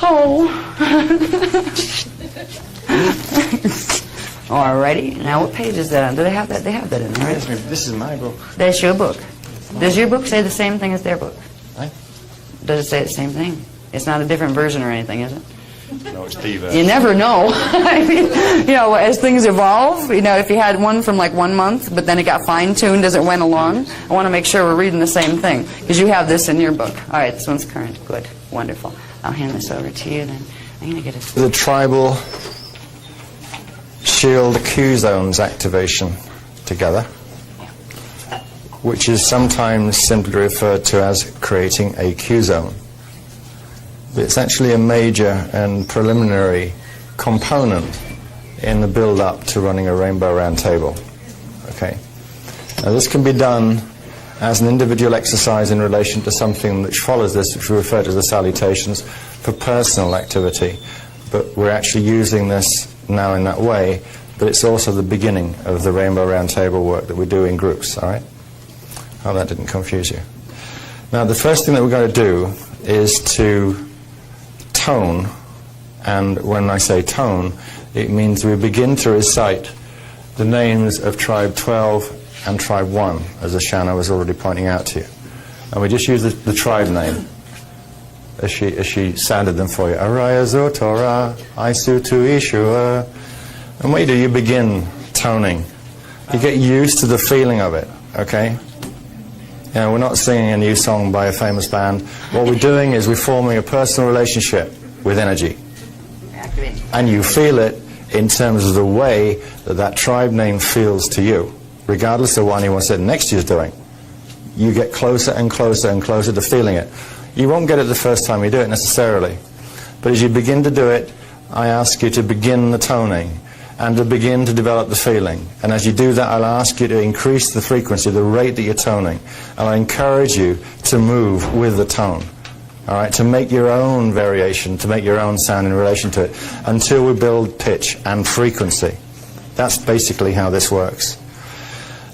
Oh! Alrighty. Now, what page is that on? Do they have that? They have that in there, right? This is my book. That's your book. Does your book say the same thing as their book? Aye. Does it say the same thing? It's not a different version or anything, is it? No, it's the You never know. I mean, you know, as things evolve, you know, if you had one from like 1 month, but then it got fine-tuned as it went along, I want to make sure we're reading the same thing, because you have this in your book. All right, this one's current. Good. Wonderful. I'll hand this over to you then. I'm going to get a... The tribal shield Q zones activation together, which is sometimes simply referred to as creating a Q zone. It's actually a major and preliminary component in the build-up to running a rainbow round table. Okay. Now this can be done as an individual exercise in relation to something which follows this, which we refer to as the salutations, for personal activity. But we're actually using this now in that way, but it's also the beginning of the rainbow round table work that we do in groups, all right? Oh, that didn't confuse you. Now the first thing that we're going to do is to tone, and when I say tone, it means we begin to recite the names of Tribe 12 and Tribe 1, as Ashana was already pointing out to you. And we just use the tribe name as she sounded them for you. Araya Zotora, Aisu Tu Ishua. And what you do, you begin toning. You get used to the feeling of it, okay? You know, we're not singing a new song by a famous band. What we're doing is we're forming a personal relationship with energy. And you feel it in terms of the way that that tribe name feels to you, regardless of what anyone sitting next to you is doing. You get closer and closer and closer to feeling it. You won't get it the first time you do it necessarily. But as you begin to do it, I ask you to begin the toning and to begin to develop the feeling. And as you do that, I'll ask you to increase the frequency, the rate that you're toning. And I encourage you to move with the tone. All right, to make your own variation, to make your own sound in relation to it, until we build pitch and frequency. That's basically how this works.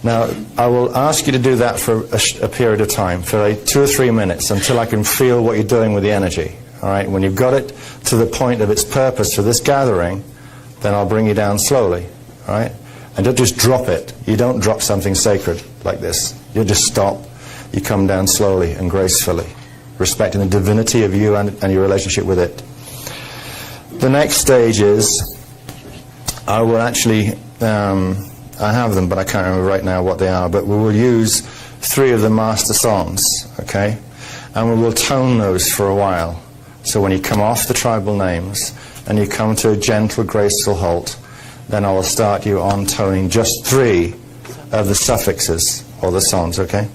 Now, I will ask you to do that for a period of time, for like 2 or 3 minutes, until I can feel what you're doing with the energy. All right, when you've got it to the point of its purpose for this gathering, then I'll bring you down slowly. All right, and don't just drop it. You don't drop something sacred like this. You just stop. You come down slowly and gracefully, respecting the divinity of you and your relationship with it. The next stage is, I will actually, I have them, but I can't remember right now what they are, but we will use 3 of the master songs, okay? And we will tone those for a while. So when you come off the tribal names and you come to a gentle, graceful halt, then I will start you on toning just 3 of the suffixes or the songs, okay?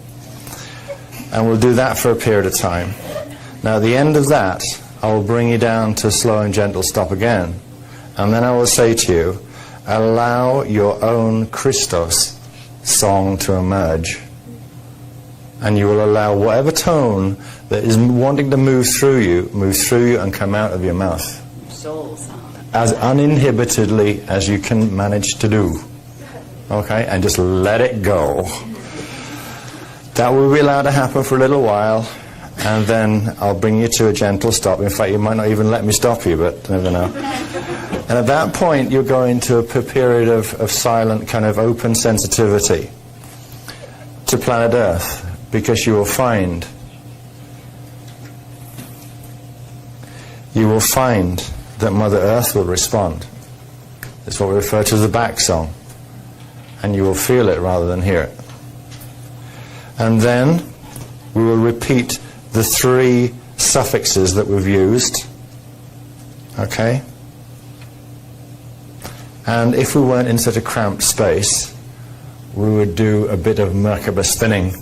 And we'll do that for a period of time. Now at the end of that, I will bring you down to a slow and gentle stop again. And then I will say to you, allow your own Christos song to emerge. And you will allow whatever tone that is wanting to move through you and come out of your mouth. Soul sound. As uninhibitedly as you can manage to do. Okay? And just let it go. That will be allowed to happen for a little while, and then I'll bring you to a gentle stop. In fact, you might not even let me stop you, but you never know. And at that point, you'll go into a period of silent, kind of open sensitivity to planet Earth, because you will find that Mother Earth will respond. It's what we refer to as the back song. And you will feel it rather than hear it. And then we will repeat the 3 suffixes that we've used. Okay? And if we weren't in such a cramped space, we would do a bit of Merkaba spinning.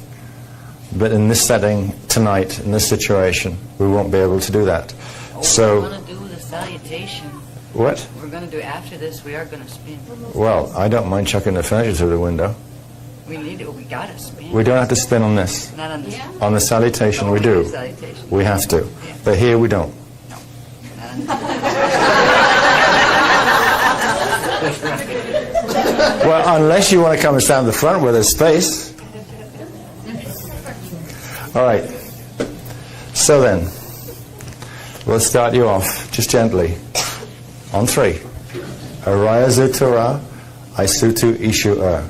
But in this setting tonight, in this situation, we won't be able to do that. So, we're going to do the salutation. What? We're going to do after this, we are going to spin. Well, I don't mind chucking the furniture through the window. We need it, we got to spin. We don't have to spin on this. Not on this. Yeah. On the salutation we do. Salutation. We have to. Yeah. But here we don't. No. Not on this. Well, unless you want to come and stand at the front where there's space. All right. So then, we'll start you off just gently on 3. Araya Zutura, Aisutu Ishu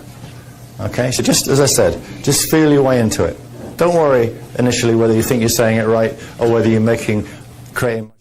Okay, so just as I said, just feel your way into it. Don't worry initially whether you think you're saying it right or whether you're creating